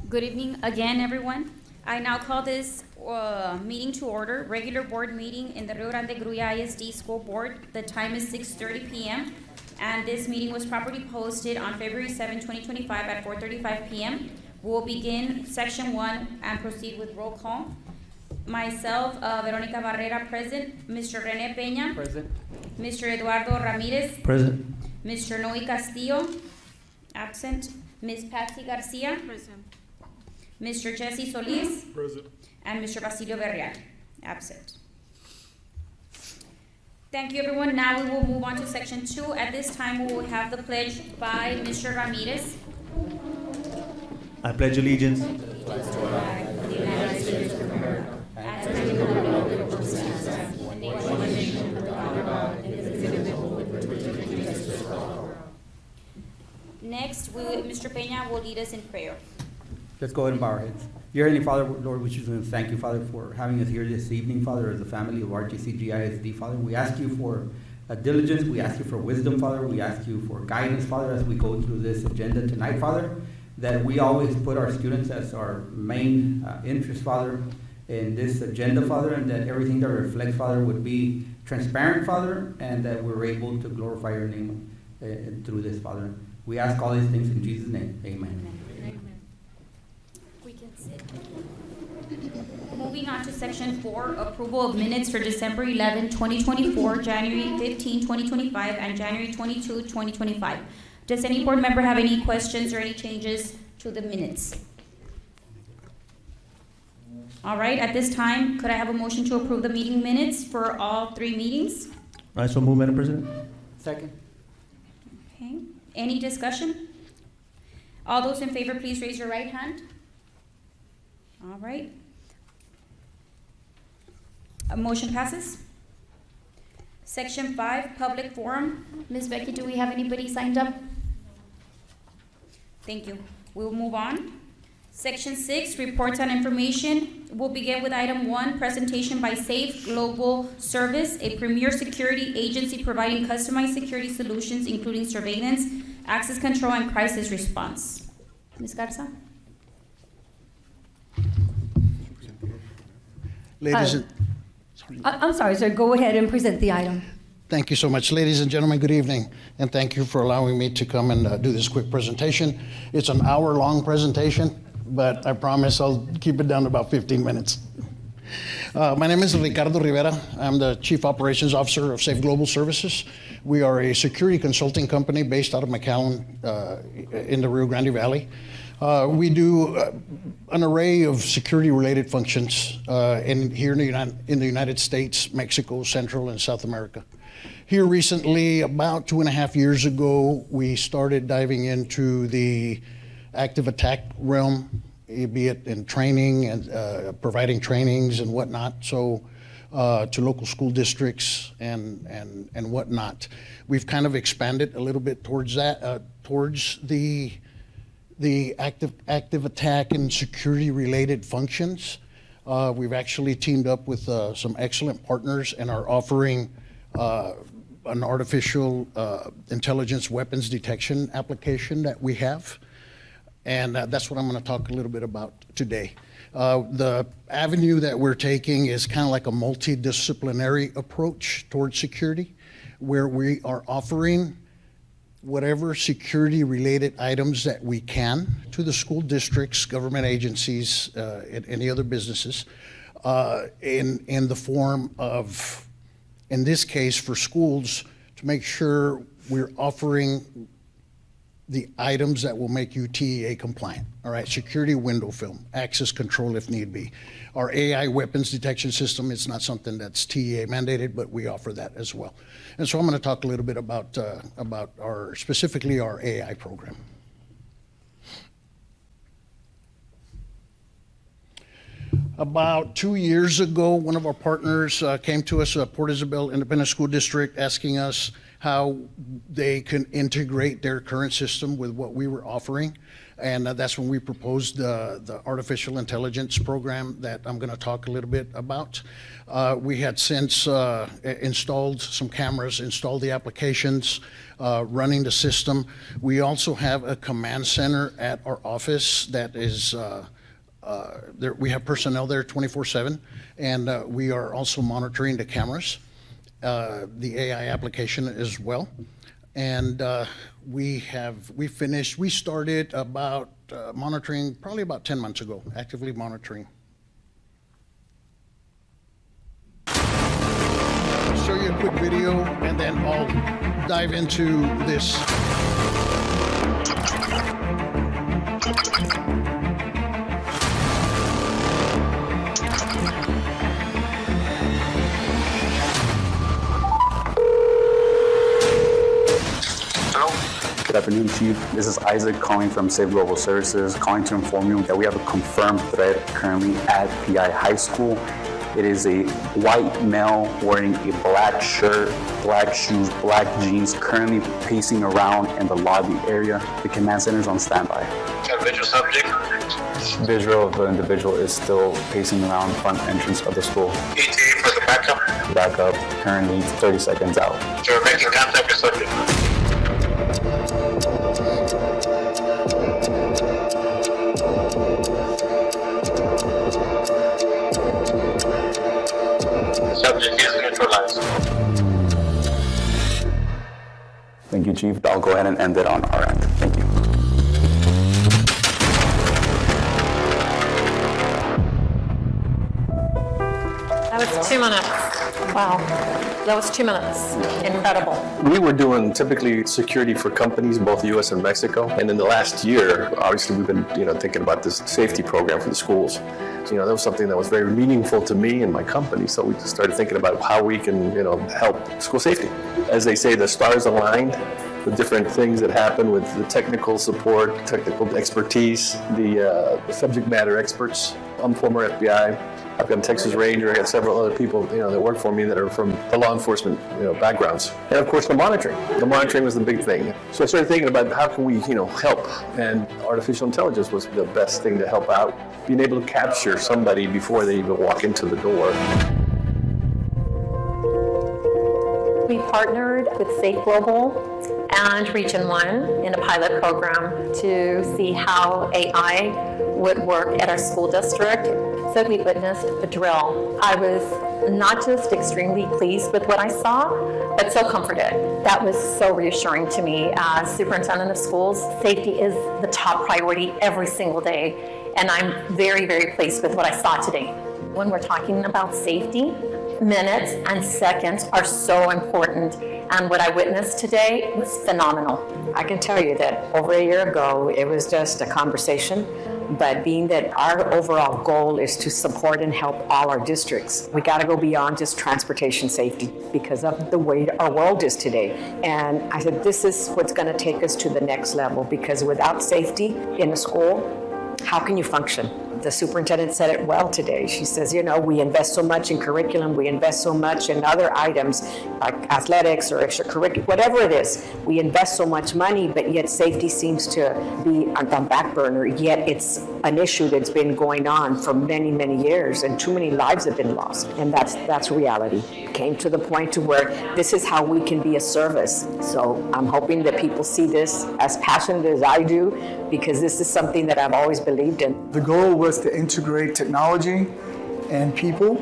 Good evening again, everyone. I now call this meeting to order, regular board meeting in the Rio Grande Gruya ISD School Board. The time is 6:30 p.m. and this meeting was properly posted on February 7, 2025 at 4:35 p.m. We'll begin section 1 and proceed with roll call. Myself, Veronica Barrera, present. Mr. Rene Peña. Present. Mr. Eduardo Ramirez. Present. Mr. Noe Castillo. Absent. Ms. Patsy Garcia. Present. Mr. Jesse Solis. Present. And Mr. Basilio Berreal. Absent. Thank you, everyone. Now we will move on to section 2. At this time, we will have the pledge by Mr. Ramirez. I pledge allegiance To the flag of the United States of America, and to the republic which stands one nation under God, indivisible, with liberty and justice for all. Next, Mr. Peña will lead us in prayer. Let's go ahead and bow our heads. Dear Heavenly Father, Lord, we just want to thank you, Father, for having us here this evening, Father, as a family of RGCGISD, Father. We ask you for diligence. We ask you for wisdom, Father. We ask you for guidance, Father, as we go through this agenda tonight, Father, that we always put our students as our main interest, Father, in this agenda, Father, and that everything that reflects, Father, would be transparent, Father, and that we're able to glorify your name through this, Father. We ask all these things in Jesus' name. Amen. We can sit. Moving on to section 4, approval of minutes for December 11, 2024, January 15, 2025, and January 22, 2025. Does any board member have any questions or any changes to the minutes? All right, at this time, could I have a motion to approve the meeting minutes for all 3 meetings? I so move, Madam President. Second. Okay, any discussion? All those in favor, please raise your right hand. All right. A motion passes. Section 5, public forum. Ms. Becky, do we have anybody signed up? Thank you. We'll move on. Section 6, reports on information. We'll begin with item 1, presentation by Safe Global Service, a premier security agency providing customized security solutions, including surveillance, access control, and crisis response. Ms. Garza? I'm sorry, sir. Go ahead and present the item. Thank you so much. Ladies and gentlemen, good evening, and thank you for allowing me to come and do this quick presentation. It's an hour-long presentation, but I promise I'll keep it down to about 15 minutes. My name is Ricardo Rivera. I'm the Chief Operations Officer of Safe Global Services. We are a security consulting company based out of McAllen in the Rio Grande Valley. We do an array of security-related functions here in the United States, Mexico, Central, and South America. Here recently, about 2.5 years ago, we started diving into the active attack realm, be it in training and providing trainings and whatnot, so to local school districts and whatnot. We've kind of expanded a little bit towards that, towards the active attack and security related functions. We've actually teamed up with some excellent partners and are offering an artificial intelligence weapons detection application that we have. And that's what I'm going to talk a little bit about today. The avenue that we're taking is kind of like a multidisciplinary approach towards security, where we are offering whatever security-related items that we can to the school districts, government agencies, and any other businesses in the form of, in this case, for schools, to make sure we're offering the items that will make you TEA compliant. All right, security window film, access control if need be. Our AI weapons detection system is not something that's TEA mandated, but we offer that as well. And so I'm going to talk a little bit about specifically our AI program. About 2 years ago, one of our partners came to us, Port Isabel Independent School District, asking us how they can integrate their current system with what we were offering. And that's when we proposed the artificial intelligence program that I'm going to talk a little bit about. We had since installed some cameras, installed the applications, running the system. We also have a command center at our office that is there. We have personnel there 24/7, and we are also monitoring the cameras, the AI application as well. And we started about monitoring probably about 10 months ago, actively monitoring. I'll show you a quick video and then I'll dive into this. Good afternoon, Chief. This is Isaac calling from Save Global Services, calling to inform you that we have a confirmed threat currently at PI High School. It is a white male wearing a black shirt, black shoes, black jeans, currently pacing around in the lobby area. The command center is on standby. Visual subject. Visual of the individual is still pacing around front entrance of the school. ETA for the backup. Backup, currently 30 seconds out. You're making contact with subject. Subject is neutralized. Thank you, Chief. I'll go ahead and end it on our end. Thank you. That was 2 minutes. Wow. That was 2 minutes. Incredible. We were doing typically security for companies, both U.S. and Mexico. And in the last year, obviously, we've been, thinking about this safety program for the schools. So, that was something that was very meaningful to me and my company. So we just started thinking about how we can, help school safety. As they say, the stars aligned. The different things that happen with the technical support, technical expertise, the subject matter experts. I'm former FBI. I've got a Texas Ranger. I got several other people, that work for me that are from the law enforcement, backgrounds. And of course, the monitoring. The monitoring was the big thing. So I started thinking about how can we, help? And artificial intelligence was the best thing to help out. Being able to capture somebody before they even walk into the door. We partnered with Safe Global and Region 1 in a pilot program to see how AI would work at our school district. So we witnessed a drill. I was not just extremely pleased with what I saw, but so comforted. That was so reassuring to me as superintendent of schools. Safety is the top priority every single day, and I'm very, very pleased with what I saw today. When we're talking about safety, minutes and seconds are so important, and what I witnessed today was phenomenal. I can tell you that over a year ago, it was just a conversation, but being that our overall goal is to support and help all our districts, we got to go beyond just transportation safety because of the way our world is today. And I said, this is what's going to take us to the next level, because without safety in a school, how can you function? The superintendent said it well today. She says, we invest so much in curriculum, we invest so much in other items like athletics or extracurricular, whatever it is. We invest so much money, but yet safety seems to be on the back burner. Yet it's an issue that's been going on for many, many years, and too many lives have been lost. And that's reality. Came to the point to where this is how we can be a service. So I'm hoping that people see this as passionate as I do, because this is something that I've always believed in. The goal was to integrate technology and people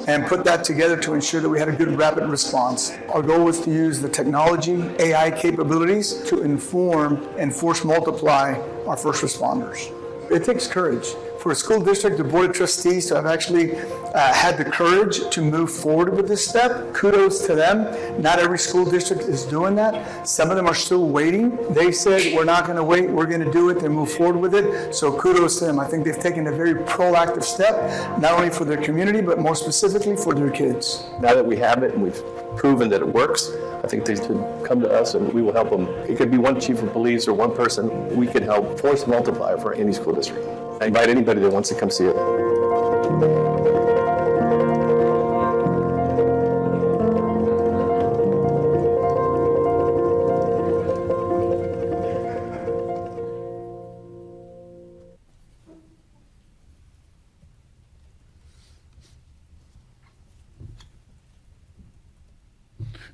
and put that together to ensure that we had a good rapid response. Our goal was to use the technology, AI capabilities to inform and force multiply our first responders. It takes courage. For a school district, the Board of Trustees to have actually had the courage to move forward with this step, kudos to them. Not every school district is doing that. Some of them are still waiting. They said, we're not going to wait, we're going to do it, and move forward with it. So kudos to them. I think they've taken a very proactive step, not only for their community, but more specifically for their kids. Now that we have it and we've proven that it works, I think they should come to us and we will help them. It could be one chief of police or one person. We can help force multiply for any school district. I invite anybody that wants to come see it.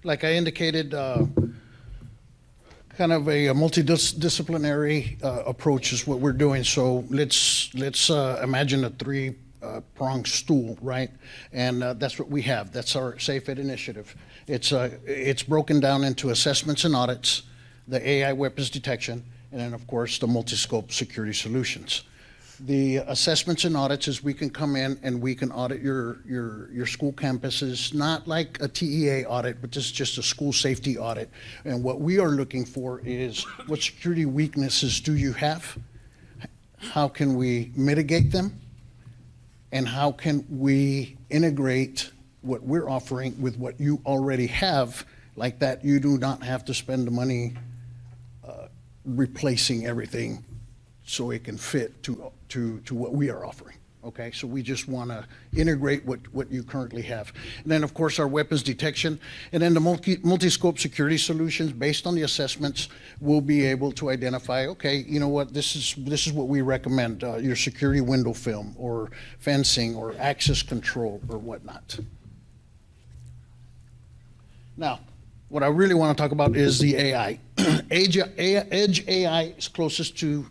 like I indicated, kind of a multidisciplinary approach is what we're doing. So let's imagine a three-pronged stool, right? And that's what we have. That's our Safe Ed initiative. It's broken down into assessments and audits, the AI weapons detection, and then of course the multi-scope security solutions. The assessments and audits is we can come in and we can audit your school campuses, not like a TEA audit, but this is just a school safety audit. And what we are looking for is what security weaknesses do you have? How can we mitigate them? And how can we integrate what we're offering with what you already have, like that you do not have to spend the money replacing everything so it can fit to what we are offering, okay? So we just want to integrate what you currently have. And then, of course, our weapons detection, and then the multi-scope security solutions, based on the assessments, we'll be able to identify, okay, you know what, this is what we recommend, your security window film, or fencing, or access control, or whatnot. Now, what I really want to talk about is the AI. Edge AI is closest to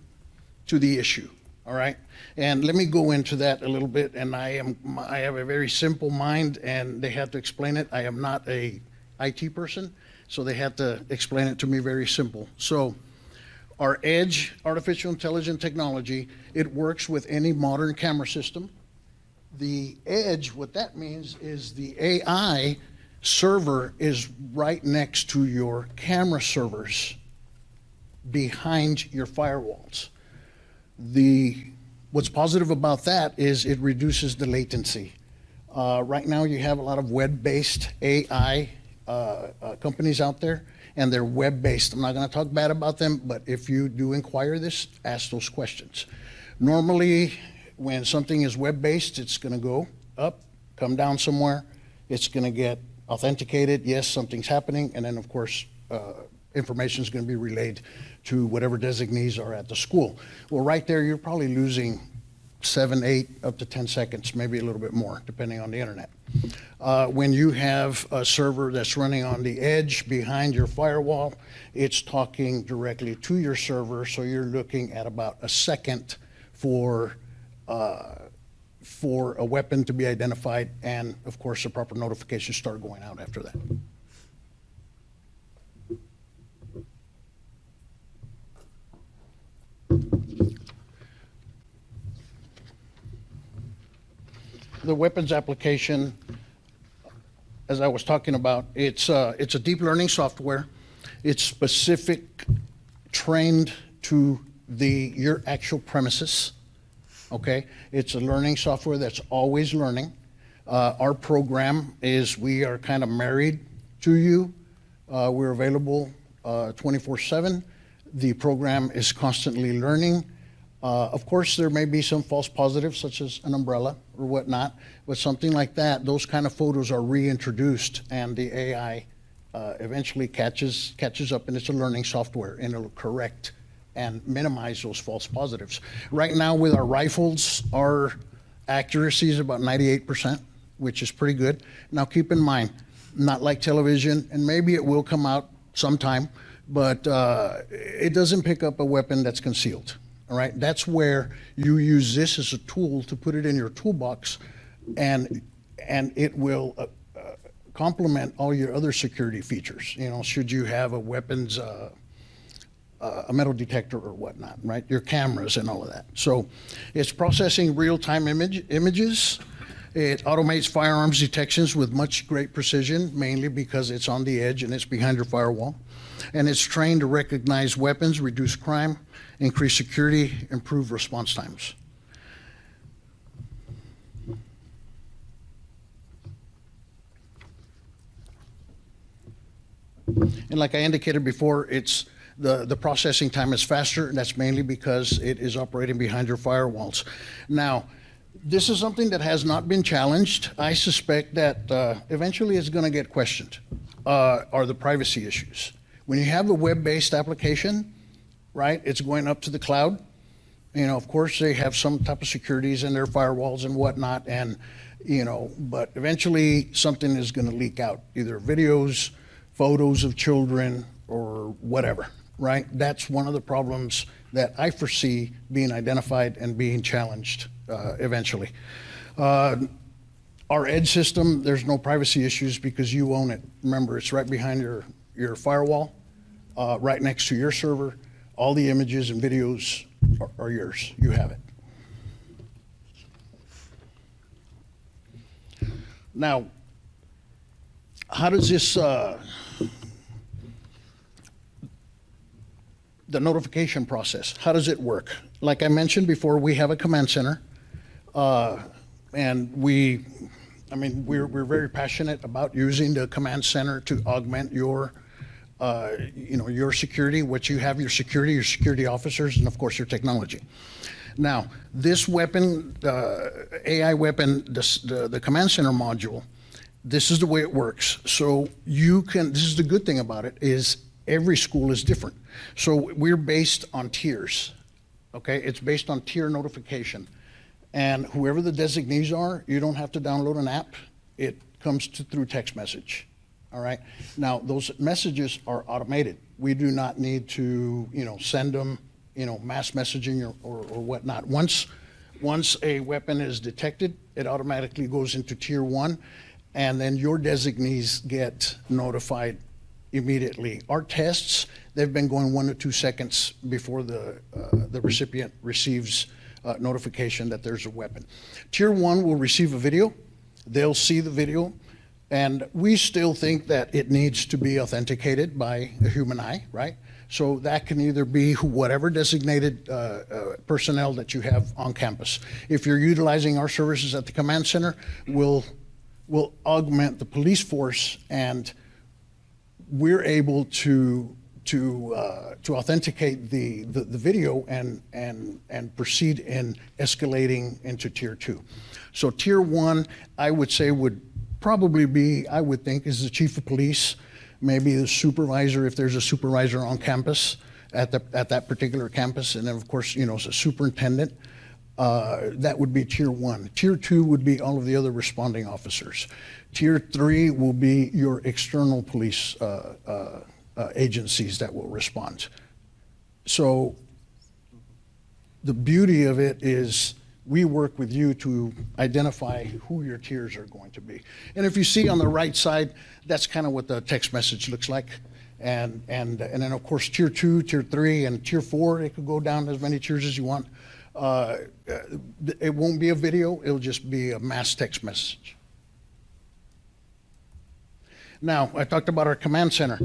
the issue, all right? And let me go into that a little bit, and I have a very simple mind, and they had to explain it. I am not a IT person, so they had to explain it to me very simple. So our Edge artificial intelligence technology, it works with any modern camera system. The Edge, what that means is the AI server is right next to your camera servers behind your firewalls. What's positive about that is it reduces the latency. Right now you have a lot of web-based AI companies out there, and they're web-based. I'm not going to talk bad about them, but if you do inquire this, ask those questions. Normally, when something is web-based, it's going to go up, come down somewhere. It's going to get authenticated. Yes, something's happening, and then of course, information is going to be relayed to whatever designees are at the school. Well, right there, you're probably losing 7, 8, up to 10 seconds, maybe a little bit more, depending on the internet. When you have a server that's running on the edge behind your firewall, it's talking directly to your server, so you're looking at about a second for a weapon to be identified, and of course, the proper notifications start going out after that. The weapons application, as I was talking about, it's a deep learning software. It's specific, trained to your actual premises, okay? It's a learning software that's always learning. Our program is, we are kind of married to you. We're available 24/7. The program is constantly learning. Of course, there may be some false positives, such as an umbrella or whatnot, but something like that, those kind of photos are reintroduced, and the AI eventually catches up, and it's a learning software, and it'll correct and minimize those false positives. Right now, with our rifles, our accuracy is about 98%, which is pretty good. Now, keep in mind, not like television, and maybe it will come out sometime, but it doesn't pick up a weapon that's concealed. All right, that's where you use this as a tool to put it in your toolbox, and it will complement all your other security features. You know, should you have a weapons, a metal detector or whatnot, right? Your cameras and all of that. So it's processing real-time images. It automates firearms detections with much great precision, mainly because it's on the edge and it's behind your firewall. And it's trained to recognize weapons, reduce crime, increase security, improve response times. And like I indicated before, it's the processing time is faster, and that's mainly because it is operating behind your firewalls. Now, this is something that has not been challenged. I suspect that eventually it's going to get questioned, are the privacy issues. When you have a web-based application, right, it's going up to the cloud. You know, of course, they have some type of securities in their firewalls and whatnot, and, you know, but eventually something is going to leak out, either videos, photos of children or whatever, right? That's one of the problems that I foresee being identified and being challenged eventually. Our edge system, there's no privacy issues because you own it. Remember, it's right behind your firewall, right next to your server. All the images and videos are yours. You have it. Now, how does this, the notification process, how does it work? Like I mentioned before, we have a command center, and we're very passionate about using the command center to augment your security, what you have, your security officers, and of course your technology. Now, this weapon, AI weapon, the command center module, this is the way it works. So this is the good thing about it, is every school is different. So we're based on tiers, okay? It's based on tier notification. And whoever the designees are, you don't have to download an app. It comes through text message, all right? Now, those messages are automated. We do not need to, send them, mass messaging or whatnot. Once a weapon is detected, it automatically goes into tier 1, and then your designees get notified immediately. Our tests, they've been going 1 to 2 seconds before the recipient receives notification that there's a weapon. Tier 1 will receive a video. They'll see the video, and we still think that it needs to be authenticated by a human eye, right? So that can either be whatever designated personnel that you have on campus. If you're utilizing our services at the command center, we'll augment the police force, and we're able to authenticate the video and proceed in escalating into tier 2. So tier 1, I would say, would probably be, I would think, is the chief of police, maybe the supervisor, if there's a supervisor on campus at that particular campus, and then of course, as a superintendent. That would be tier 1. Tier 2 would be all of the other responding officers. Tier 3 will be your external police agencies that will respond. So the beauty of it is we work with you to identify who your tiers are going to be. And if you see on the right side, that's kind of what the text message looks like. And then of course tier 2, tier 3, and tier 4, it could go down as many tiers as you want. It won't be a video, it'll just be a mass text message. Now, I talked about our command center.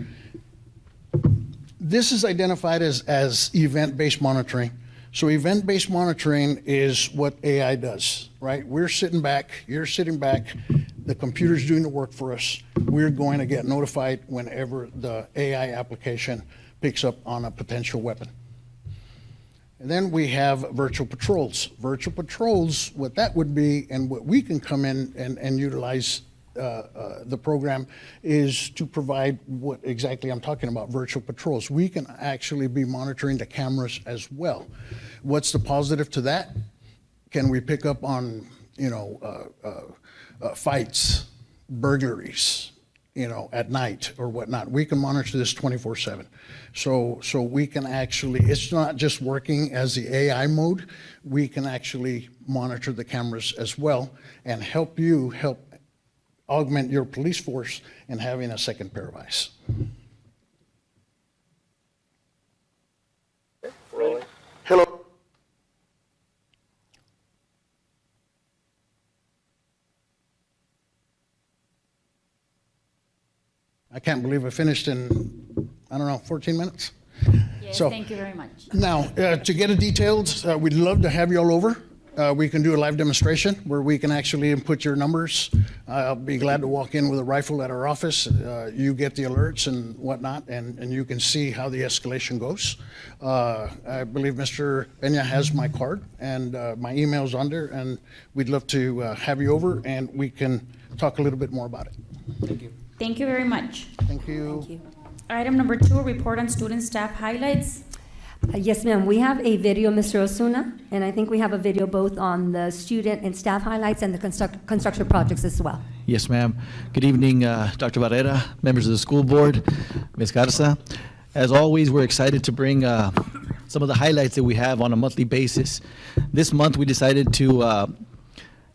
This is identified as event-based monitoring. So event-based monitoring is what AI does, right? We're sitting back, you're sitting back, the computer's doing the work for us. We're going to get notified whenever the AI application picks up on a potential weapon. And then we have virtual patrols. Virtual patrols, what that would be, and what we can come in and utilize the program, is to provide what exactly I'm talking about, virtual patrols. We can actually be monitoring the cameras as well. What's the positive to that? Can we pick up on, fights, burglaries, at night or whatnot? We can monitor this 24/7. So we can actually, it's not just working as the AI mode, we can actually monitor the cameras as well and help augment your police force in having a second pair of eyes. Hello. I can't believe I finished in, 14 minutes. Yes, So, thank you very much. Now, to get it detailed, we'd love to have you all over. We can do a live demonstration where we can actually input your numbers. I'll be glad to walk in with a rifle at our office. You get the alerts and whatnot, and you can see how the escalation goes. I believe Mr. Peña has my card, and my email's on there, and we'd love to have you over, and we can talk a little bit more about it. Thank you. Thank you very much. Thank you. Thank you. Item number 2, report on student staff highlights. Yes, ma'am. We have a video, Mr. Osuna, and I think we have a video both on the student and staff highlights and the construction projects as well. Yes, ma'am. Good evening, Dr. Barrera, members of the school board, Ms. Garza. As always, we're excited to bring some of the highlights that we have on a monthly basis. This month, we decided to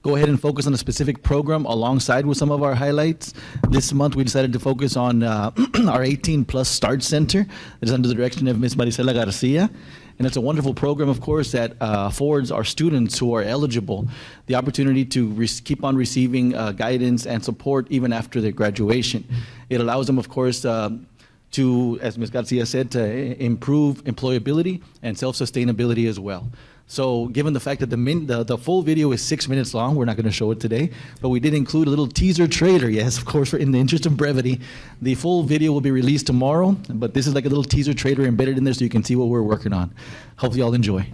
go ahead and focus on a specific program alongside with some of our highlights. This month, we decided to focus on our 18-plus Start Center that is under the direction of Ms. Maricela Garcia. And it's a wonderful program, of course, that affords our students who are eligible the opportunity to keep on receiving guidance and support even after their graduation. It allows them, of course, to, as Ms. Garcia said, to improve employability and self-sustainability as well. So given the fact that the full video is 6 minutes long, we're not going to show it today, but we did include a little teaser trailer. Yes, of course, in the interest of brevity. The full video will be released tomorrow, but this is like a little teaser trailer embedded in there so you can see what we're working on. Hopefully y'all enjoy.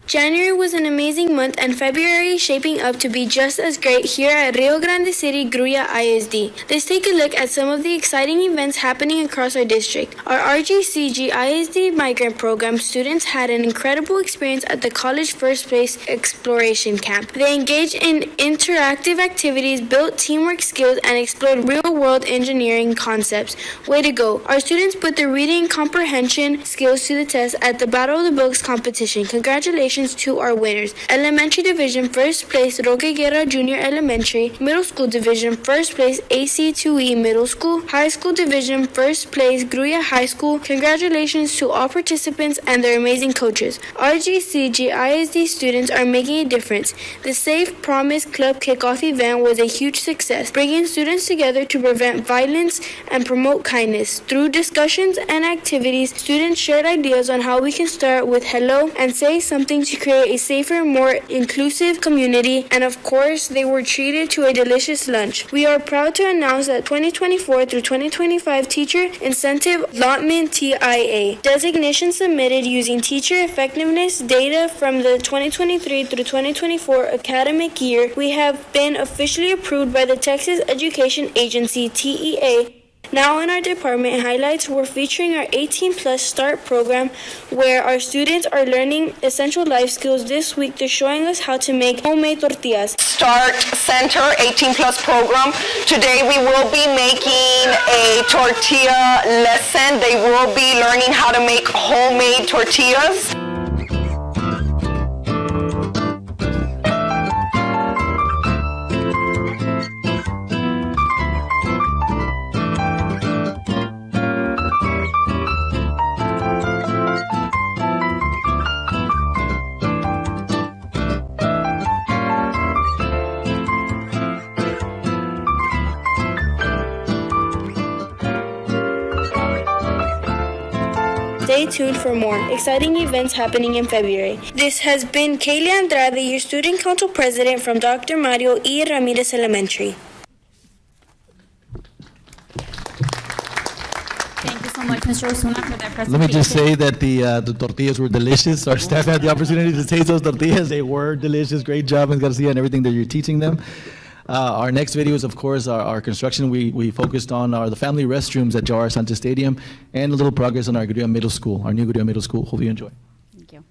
January was an amazing month, and February is shaping up to be just as great here at Rio Grande City Gruya ISD. Let's take a look at some of the exciting events happening across our district. Our RGCGISD migrant program students had an incredible experience at the College First Place Exploration Camp. They engaged in interactive activities, built teamwork skills, and explored real-world engineering concepts. Way to go! Our students put their reading comprehension skills to the test at the Battle of the Books competition. Congratulations to our winners. Elementary Division First Place Roque Guerra Junior Elementary. Middle School Division First Place AC2E Middle School. High School Division First Place Gruya High School. Congratulations to all participants and their amazing coaches. RGCGISD students are making a difference. The Safe Promise Club kickoff event was a huge success, bringing students together to prevent violence and promote kindness. Through discussions and activities, students shared ideas on how we can start with hello and say something to create a safer, more inclusive community, and of course, they were treated to a delicious lunch. We are proud to announce that 2024 through 2025 Teacher Incentive Allotment TIA designation submitted using teacher effectiveness data from the 2023 through 2024 academic year. We have been officially approved by the Texas Education Agency, TEA. Now in our department highlights, we're featuring our 18-plus START program, where our students are learning essential life skills. This week, they're showing us how to make homemade tortillas. START Center 18-plus program. Today we will be making a tortilla lesson. They will be learning how to make homemade tortillas. Stay tuned for more exciting events happening in February. This has been Kaylee Andrade, your Student Council President from Dr. Mario E. Ramirez Elementary. Thank you so much, Mr. Osuna, for that presentation. Let me just say that the tortillas were delicious. Our staff had the opportunity to taste those tortillas. They were delicious. Great job, Ms. Garcia, and everything that you're teaching them. Our next videos, of course, our construction we focused on are the family restrooms at Jawhar Sanchez Stadium and a little progress on our Gruya Middle School, our new Gruya Middle School. Hope you enjoy. Thank you.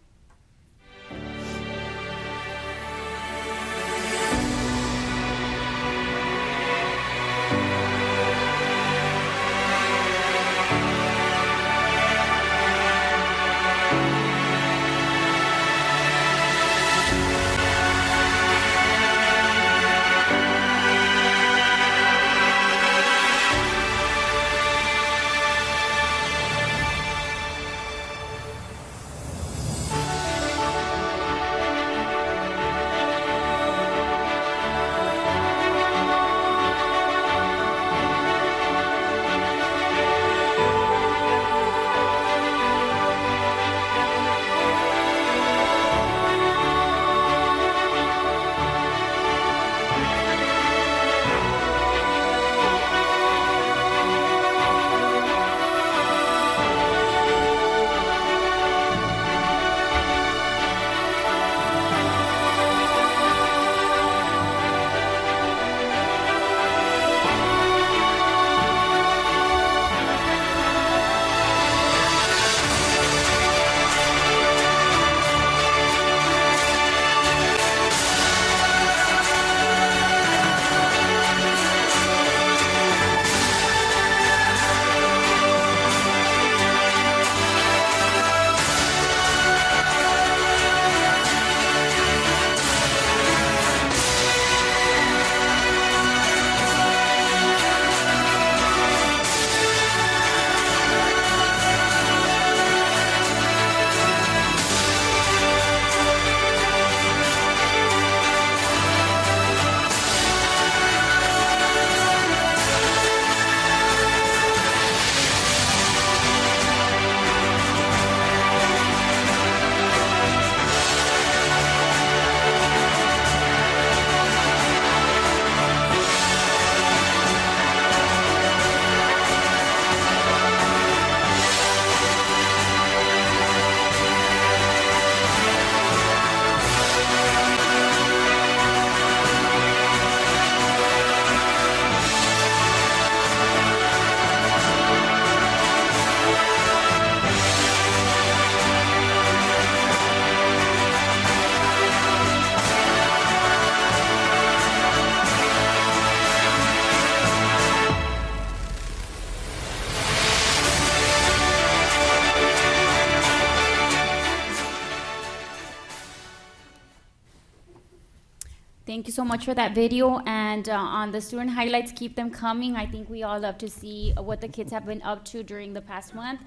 Thank you so much for that video. And on the student highlights, keep them coming. I think we all love to see what the kids have been up to during the past month.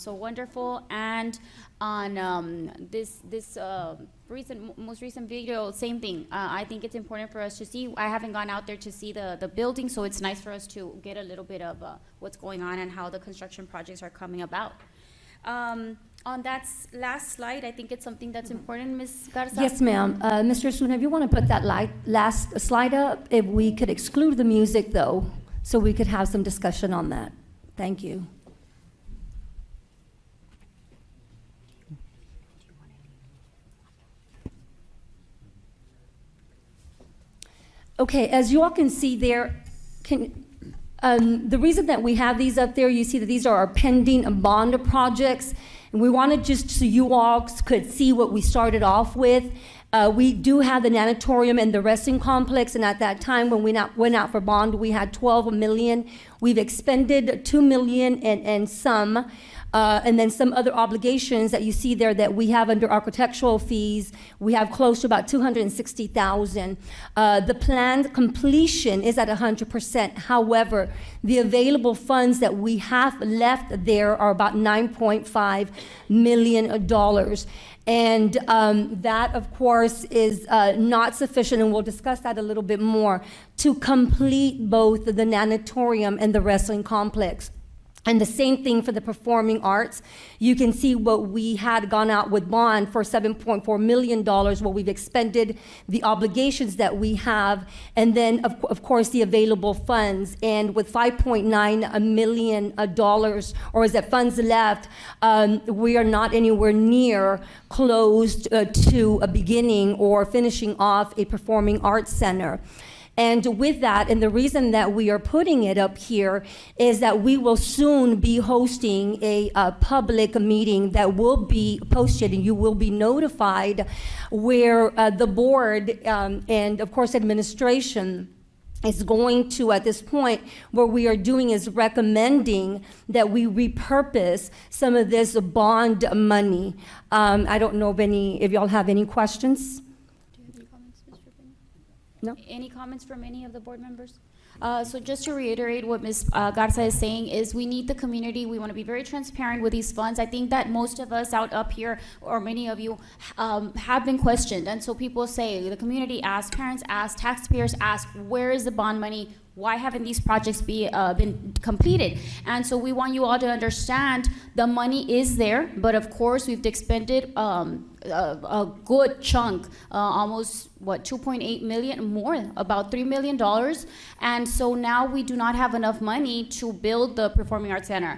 So wonderful. And on this most recent video, same thing. I think it's important for us to see. I haven't gone out there to see the building, so it's nice for us to get a little bit of what's going on and how the construction projects are coming about. On that last slide, I think it's something that's important, Ms. Garza. Yes, ma'am. Mr. Osuna, if you want to put that last slide up, if we could exclude the music, though, so we could have some discussion on that. Thank you. Okay, as you all can see there, the reason that we have these up there, you see that these are our pending bond projects. And we wanted just so you all could see what we started off with. We do have the natatorium and the wrestling complex, and at that time when we went out for bond, we had $12 million. We've expended $2 million and some. And then some other obligations that you see there that we have under architectural fees, we have close to about $260,000. The planned completion is at 100%. However, the available funds that we have left there are about $9.5 million. And that, of course, is not sufficient, and we'll discuss that a little bit more, to complete both the natatorium and the wrestling complex. And the same thing for the performing arts. You can see what we had gone out with bond for $7.4 million, what we've expended, the obligations that we have, and then, of course, the available funds. And with $5.9 million, or is that funds left, we are not anywhere near closed to a beginning or finishing off a performing arts center. And with that, and the reason that we are putting it up here is that we will soon be hosting a public meeting that will be posted, and you will be notified, where the board and, of course, administration is going to, at this point, what we are doing is recommending that we repurpose some of this bond money. I don't know if y'all have any questions. No? Any comments from any of the board members? So just to reiterate what Ms. Garza is saying is we need the community. We want to be very transparent with these funds. I think that most of us out up here, or many of you, have been questioned. And so people say, the community asks, parents ask, taxpayers ask, where is the bond money? Why haven't these projects been completed? And so we want you all to understand the money is there, but of course we've expended a good chunk, almost, 2.8 million, more, about $3 million. And so now we do not have enough money to build the Performing Arts Center.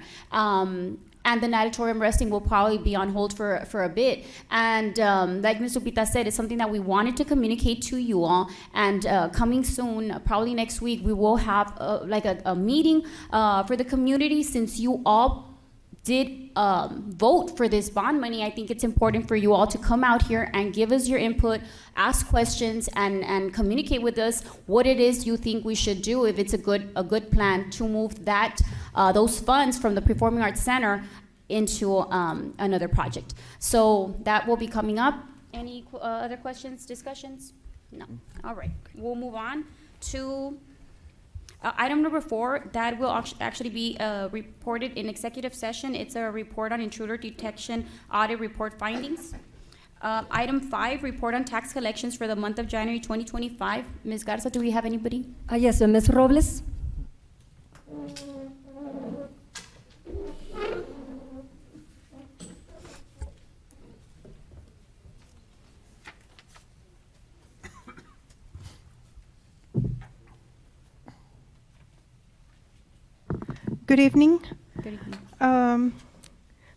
And the natatorium resting will probably be on hold for a bit. And like Ms. Lupita said, it's something that we wanted to communicate to you all. And coming soon, probably next week, we will have a meeting for the community. Since you all did vote for this bond money, I think it's important for you all to come out here and give us your input, ask questions, and communicate with us what it is you think we should do, if it's a good plan to move those funds from the Performing Arts Center into another project. So that will be coming up. Any other questions, discussions? No. All right. We'll move on to item number 4, that will actually be reported in executive session. It's a report on intruder detection audit report findings. Item 5, report on tax collections for the month of January 2025. Ms. Garza, do we have anybody? Yes, Ms. Robles. Good evening. Good evening.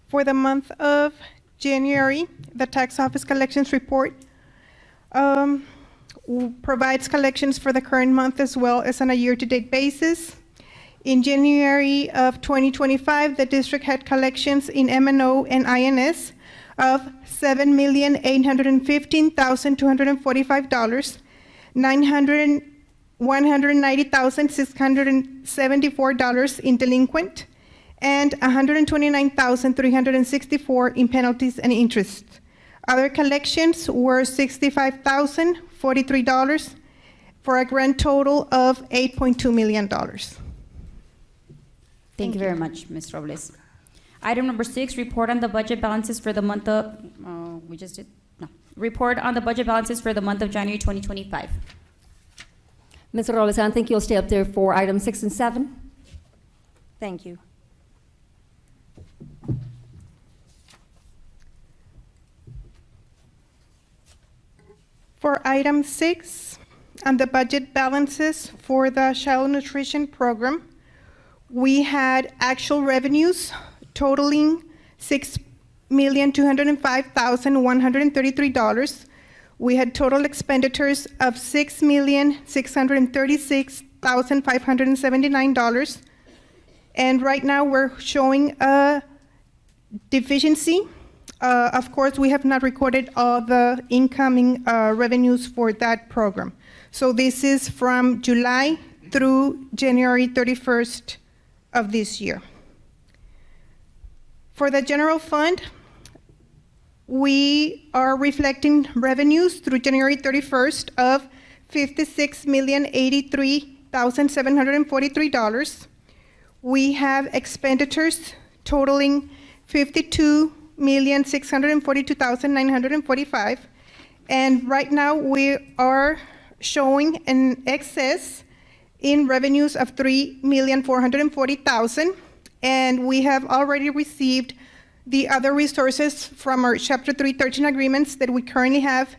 For the month of January, the tax office collections report provides collections for the current month as well as on a year-to-date basis. In January of 2025, the district had collections in M&O and INS of $7,815,245, $190,674 in delinquent, and $129,364 in penalties and interest. Other collections were $65,043 for a grand total of $8.2 million. Thank you very much, Ms. Robles. Item number 6, report on the budget balances for the month of, report on the budget balances for the month of January 2025. Ms. Robles, I think you'll stay up there for items 6 and 7. Thank you. For item 6, on the budget balances for the child nutrition program, we had actual revenues totaling $6,205,133. We had total expenditures of $6,636,579. And right now, we're showing a deficiency. Of course, we have not recorded all the incoming revenues for that program. So this is from July through January 31st of this year. For the general fund, we are reflecting revenues through January 31st of $56,083,743. We have expenditures totaling $52,642,945. And right now, we are showing an excess in revenues of $3,440,000. And we have already received the other resources from our Chapter 313 agreements that we currently have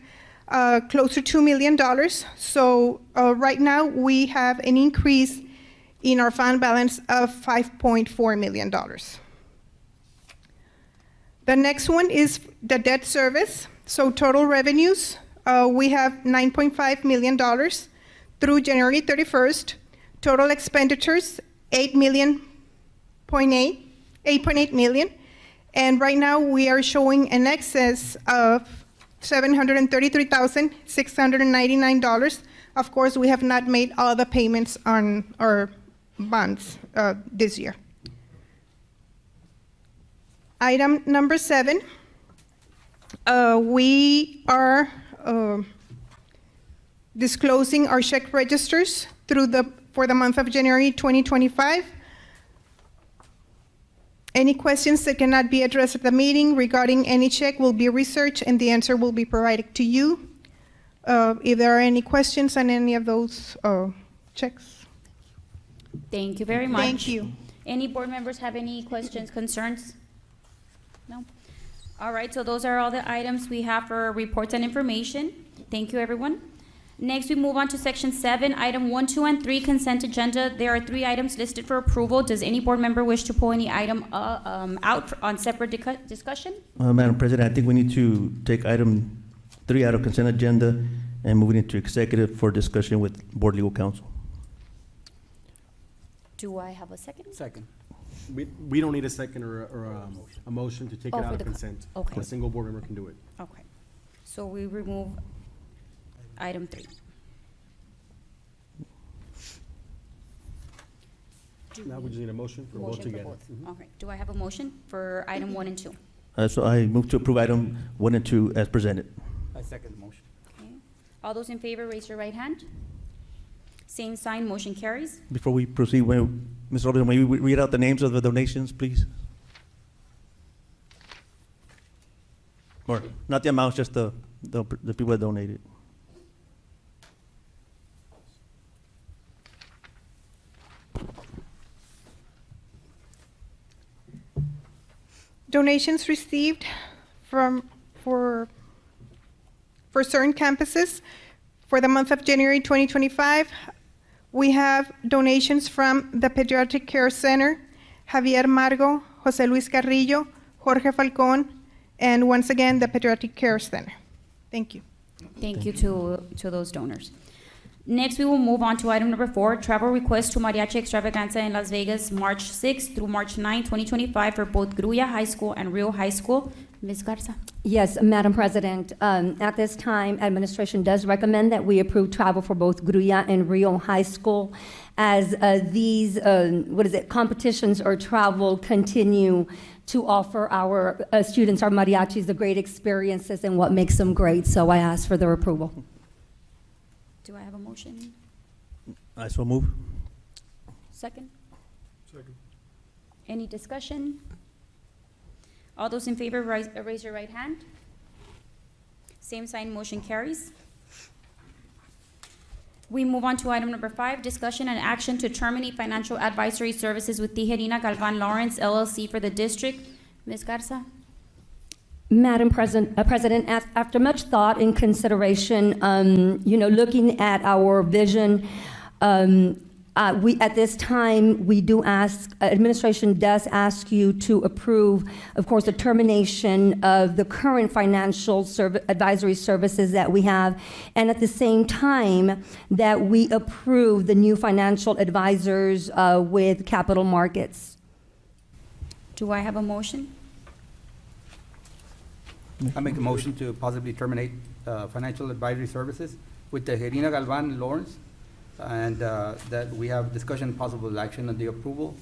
close to $2 million. So right now, we have an increase in our fund balance of $5.4 million. The next one is the debt service. So total revenues, we have $9.5 million through January 31st. Total expenditures, $8.8 million. And right now, we are showing an excess of $733,699. Of course, we have not made all the payments on our bonds this year. Item number 7, we are disclosing our check registers for the month of January 2025. Any questions that cannot be addressed at the meeting regarding any check will be researched and the answer will be provided to you. If there are any questions on any of those checks. Thank you very much. Thank you. Any board members have any questions, concerns? No? All right, so those are all the items we have for reports and information. Thank you, everyone. Next, we move on to section 7, item 1, 2, and 3, consent agenda. There are 3 items listed for approval. Does any board member wish to pull any item out on separate discussion? Madam President, I think we need to take item 3 out of consent agenda and move it into executive for discussion with board legal counsel. Do I have a second? Second. We don't need a second or a motion to take it out of consent. Okay. A single board member can do it. Okay. So we remove item 3. Now we just need a motion for both together. Okay. Do I have a motion for item 1 and 2? So I move to approve item 1 and 2 as presented. I second the motion. Okay. All those in favor, raise your right hand. Same sign, motion carries. Before we proceed, Ms. Robles, may we read out the names of the donations, please? Or not the amounts, just the people that donated. Donations received for certain campuses for the month of January 2025. We have donations from the Pediatric Care Center, Javier Margo, Jose Luis Carrillo, Jorge Falcón, and once again, the Pediatric Care Center. Thank you. Thank you to those donors. Next, we will move on to item number 4, travel request to Mariachi Extravaganza in Las Vegas, March 6th through March 9, 2025 for both Gruya High School and Rio High School. Ms. Garza. Yes, Madam President, at this time, administration does recommend that we approve travel for both Gruya and Rio High School as these, competitions or travel continue to offer our students, our mariachis, the great experiences and what makes them great. So I ask for their approval. Do I have a motion? I so move. Second? Second. Any discussion? All those in favor, raise your right hand. Same sign, motion carries. We move on to item number 5, discussion and action to terminate financial advisory services with Tijerina Galvan Lawrence LLC for the district. Ms. Garza? Madam President, after much thought and consideration, looking at our vision, at this time, we do ask, administration does ask you to approve, of course, the termination of the current financial advisory services that we have, and at the same time, that we approve the new financial advisors with capital markets. Do I have a motion? I make a motion to possibly terminate financial advisory services with the Tijerina Galvan Lawrence, and that we have discussion and possible action on the approval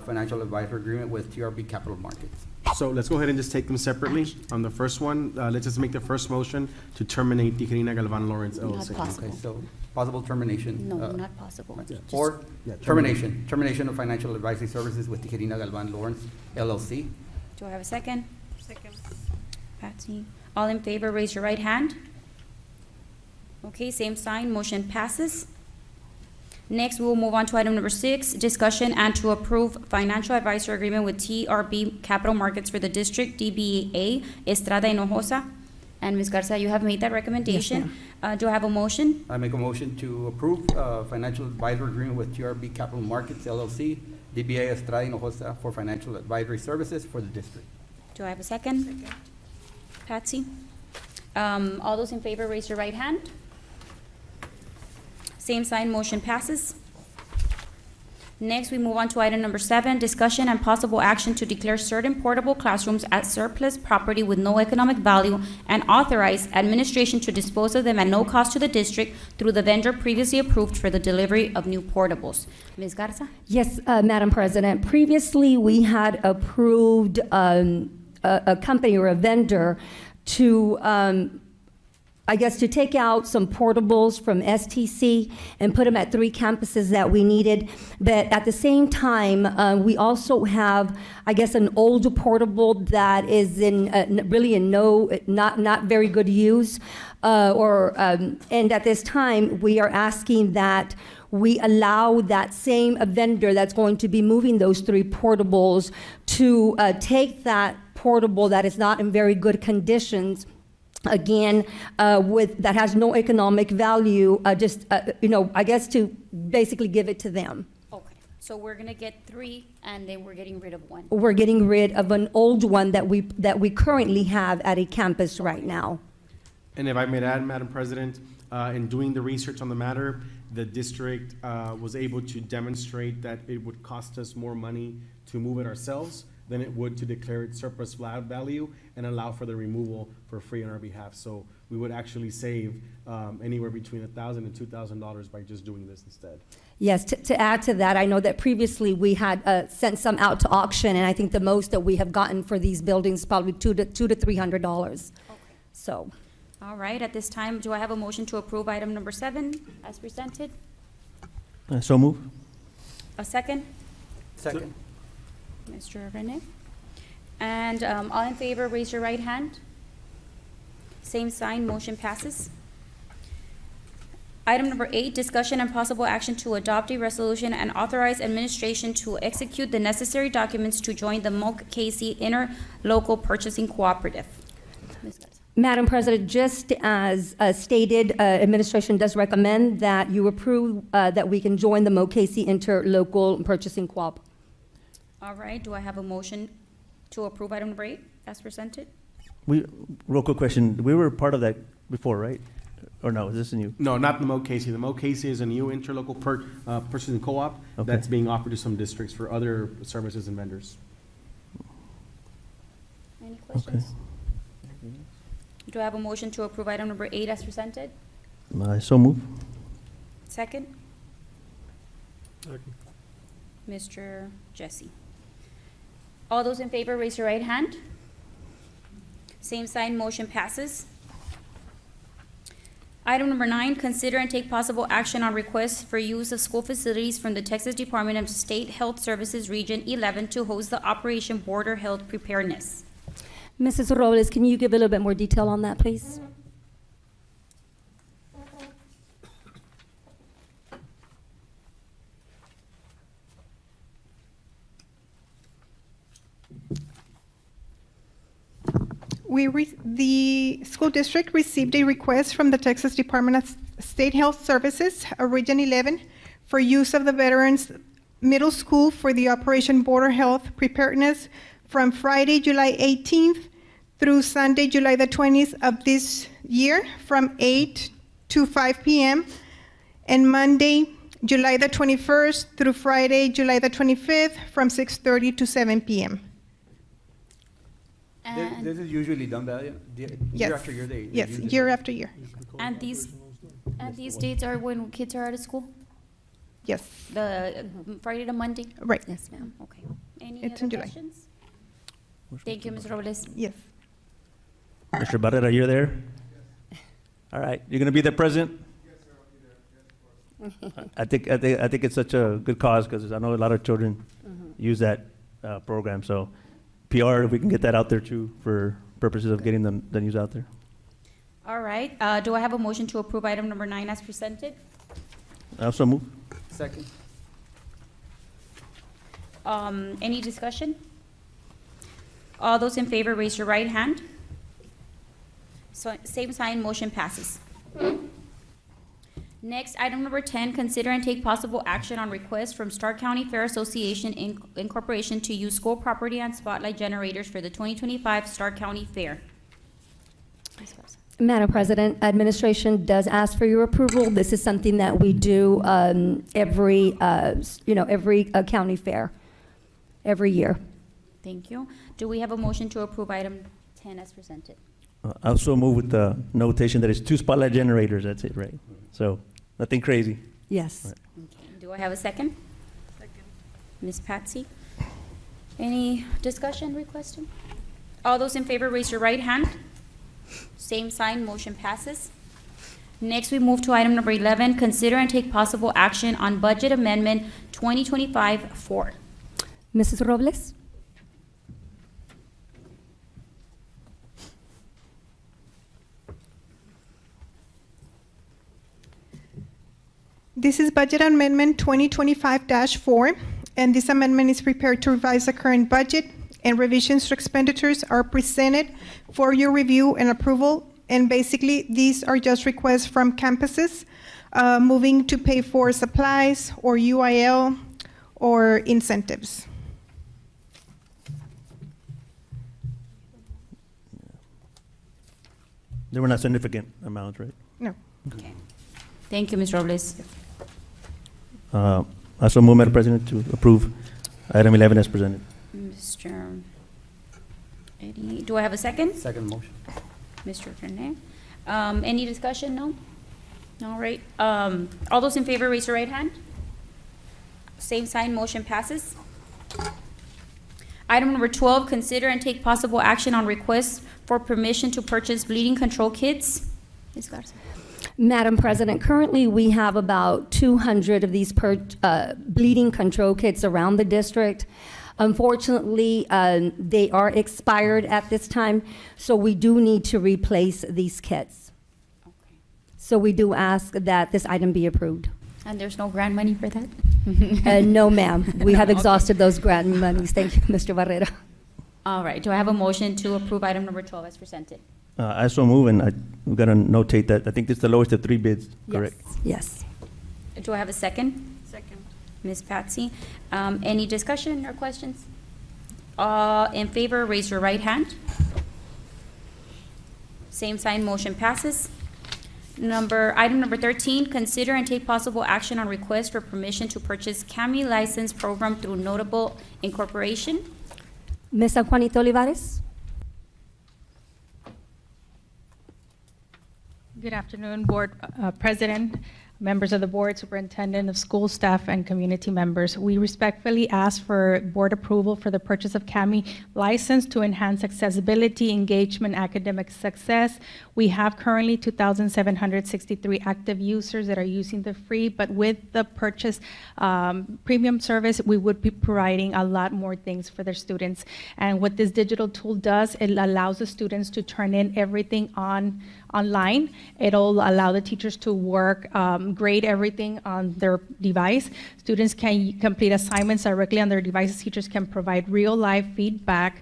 financial advisor agreement with TRB Capital Markets. So let's go ahead and just take them separately. On the first one, let's just make the first motion to terminate Tijerina Galvan Lawrence LLC. Not possible. Okay, so possible termination. No, not possible. Or Yeah, termination of financial advisory services with Tijerina Galvan Lawrence LLC. Do I have a second? Second. Patsy. All in favor, raise your right hand. Okay, same sign, motion passes. Next, we will move on to item number 6, discussion and to approve financial advisor agreement with TRB Capital Markets for the district, DBA Estrada Hinojosa. And Ms. Garza, you have made that recommendation. Do I have a motion? I make a motion to approve financial advisor agreement with TRB Capital Markets LLC, DBA Estrada Hinojosa for financial advisory services for the district. Do I have a second? Second. Patsy. All those in favor, raise your right hand. Same sign, motion passes. Next, we move on to item number 7, discussion and possible action to declare certain portable classrooms as surplus property with no economic value and authorize administration to dispose of them at no cost to the district through the vendor previously approved for the delivery of new portables. Ms. Garza? Yes, Madam President. Previously, we had approved a company or a vendor to to take out some portables from STC and put them at 3 campuses that we needed. But at the same time, we also have, an older portable that is not very good use. And at this time, we are asking that we allow that same vendor that's going to be moving those 3 portables to take that portable that is not in very good conditions, that has no economic value, to basically give it to them. Okay, so we're gonna get 3 and then we're getting rid of 1. We're getting rid of an old one that we currently have at a campus right now. And if I may add, Madam President, in doing the research on the matter, the district was able to demonstrate that it would cost us more money to move it ourselves than it would to declare it surplus value and allow for the removal for free on our behalf. So we would actually save anywhere between $1,000 and $2,000 by just doing this instead. Yes, to add to that, I know that previously we had sent some out to auction, and I think the most that we have gotten for these buildings is probably $200 to $300. Okay. So. All right, at this time, do I have a motion to approve item number 7 as presented? So move. A second? Second. Mr. Rene? And all in favor, raise your right hand. Same sign, motion passes. Item number 8, discussion and possible action to adopt a resolution and authorize administration to execute the necessary documents to join the Moke-Casey Interlocal Purchasing Cooperative. Ms. Garza. Madam President, just as stated, administration does recommend that you approve that we can join the Moke-Casey Interlocal Purchasing Co-op. All right, do I have a motion to approve item number 8 as presented? Real quick question. We were part of that before, right? Or no, is this a new? No, not the Moke-Casey. The Moke-Casey is a new interlocal purchasing co-op that's being offered to some districts for other services and vendors. Any questions? Do I have a motion to approve item number 8 as presented? So move. Second? Mr. Jesse. All those in favor, raise your right hand. Same sign, motion passes. Item number 9, consider and take possible action on requests for use of school facilities from the Texas Department of State Health Services Region 11 to host the Operation Border Health Preparedness. Mrs. Robles, can you give a little bit more detail on that, please? The school district received a request from the Texas Department of State Health Services, Region 11, for use of the Veterans Middle School for the Operation Border Health Preparedness from Friday, July 18th through Sunday, July the 20th of this year from 8 to 5 p.m. and Monday, July the 21st through Friday, July the 25th from 6:30 to 7 p.m. This is usually done by, year after year. Yes, year after year. And these dates are when kids are out of school? Yes. The Friday to Monday? Right. Yes, ma'am. Okay. Any It's other in July. questions? Thank you, Ms. Robles. Yes. Mr. Barrera, you're there? All right, you're gonna be there present? I think it's such a good cause, because I know a lot of children use that program, so PR, if we can get that out there too, for purposes of getting the news out there. All right, do I have a motion to approve item number 9 as presented? I also move. Second. Any discussion? All those in favor, raise your right hand. So, same sign, motion passes. Next, item number 10, consider and take possible action on request from Stark County Fair Association Incorporation to use school property and spotlight generators for the 2025 Stark County Fair. Madam President, administration does ask for your approval. This is something that we do every county fair, every year. Thank you. Do we have a motion to approve item 10 as presented? I also move with the notation that it's 2 spotlight generators, that's it, right? So, nothing crazy. Yes. Okay. Do I have a second? Second. Ms. Patsy? Any discussion requested? All those in favor, raise your right hand. Same sign, motion passes. Next, we move to item number 11, consider and take possible action on budget amendment 2025-4. Mrs. Robles? This is Budget Amendment 2025-4, and this amendment is prepared to revise the current budget, and revisions to expenditures are presented for your review and approval. And basically, these are just requests from campuses moving to pay for supplies or UIL or incentives. They were not significant amounts, right? No. Okay. Thank you, Ms. Robles. I also move, Madam President, to approve item 11 as presented. Mr. Eddie, do I have a second? Second motion. Mr. Rene. Any discussion? No? All right. All those in favor, raise your right hand. Same sign, motion passes. Item number 12, consider and take possible action on requests for permission to purchase bleeding control kits. Ms. Garza. Madam President, currently we have about 200 of these bleeding control kits around the district. Unfortunately, they are expired at this time, so we do need to replace these kits. Okay. So we do ask that this item be approved. And there's no grant money for that? No, ma'am. We have Okay. exhausted those grant monies. Thank you, Mr. Barrera. All right. Do I have a motion to approve item number 12 as presented? I also move, and we've got to notate that I think this is the lowest of 3 bids, correct? Yes. Do I have a second? Second. Ms. Patsy. Any discussion or questions? In favor, raise your right hand. Same sign, motion passes. Item number 13, consider and take possible action on request for permission to purchase CAMI license program through Notable Incorporation. Ms. San Juanita Olivares? Good afternoon, Board President. members of the board, superintendent of school staff, and community members. We respectfully ask for board approval for the purchase of CAMI license to enhance accessibility, engagement, academic success. We have currently 2,763 active users that are using the free, but with the purchase premium service, we would be providing a lot more things for their students. And what this digital tool does, it allows the students to turn in everything online. It'll allow the teachers to work, grade everything on their device. Students can complete assignments directly on their devices. Teachers can provide real-life feedback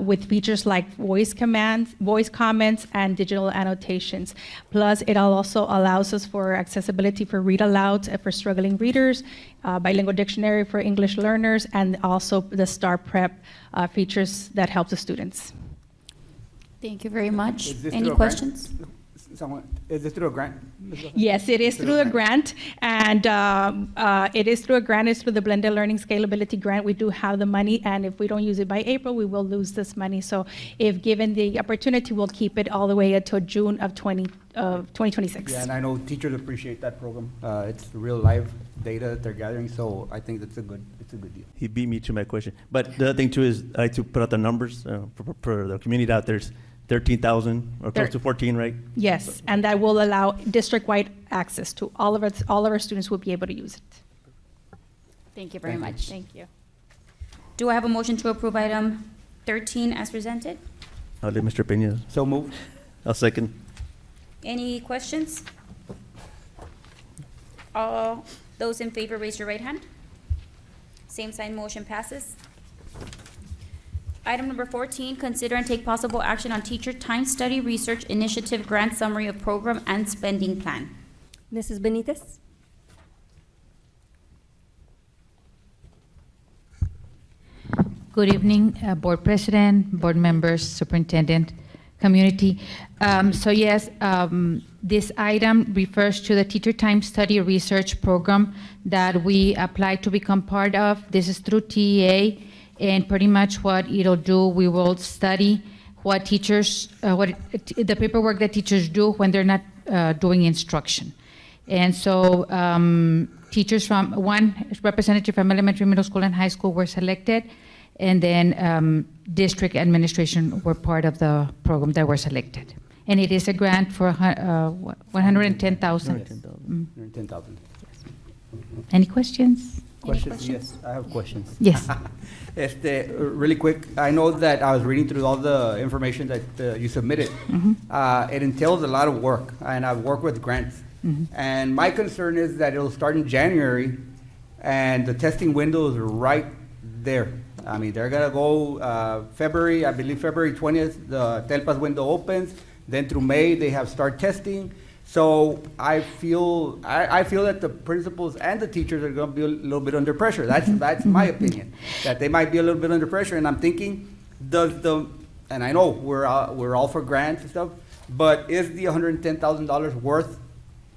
with features like voice commands, voice comments, and digital annotations. Plus, it also allows us for accessibility for read-alouds for struggling readers, bilingual dictionary for English learners, and also the STAR Prep features that help the students. Thank you very much. Is this Any through a grant? questions? Is this through a grant? Yes, it is through a grant, and it is through a grant. It's through the Blended Learning Scalability Grant. We do have the money, and if we don't use it by April, we will lose this money. So if given the opportunity, we'll keep it all the way until June of 2026. Yeah, and I know teachers appreciate that program. It's real live data that they're gathering, so I think it's a good deal. He beat me to my question. But the other thing too is I like to put out the numbers for the community out there. 13,000 or close to 14, right? Yes, and that will allow district-wide access to all of our students will be able to use it. Thank you very much. Thank you. Do I have a motion to approve item 13 as presented? I'll let Mr. Peña. So moved. I'll second. Any questions? All those in favor, raise your right hand. Same sign, motion passes. Item number 14, consider and take possible action on Teacher Time Study Research Initiative Grant Summary of Program and Spending Plan. Mrs. Benitez? Good evening, Board President, board members, superintendent, community. This item refers to the Teacher Time Study Research Program that we applied to become part of. This is through TEA, and pretty much what it'll do, we will study what teachers, the paperwork that teachers do when they're not doing instruction. And so teachers from, one representative from elementary, middle school, and high school were selected, and then district administration were part of the program that were selected. And it is a grant for 110,000. 110,000. Any questions? Questions? Yes, I have questions. Yes. Really quick, I know that I was reading through all the information that you submitted. It entails a lot of work, and I've worked with grants. And my concern is that it'll start in January, and the testing window is right there. I mean, they're gonna go February, I believe February 20th, the TELPAS window opens. Then through May, they have start testing. So I feel that the principals and the teachers are going to be a little bit under pressure. That's my opinion, that they might be a little bit under pressure. And I'm thinking, and I know we're all for grants and stuff, but is the $110,000 worth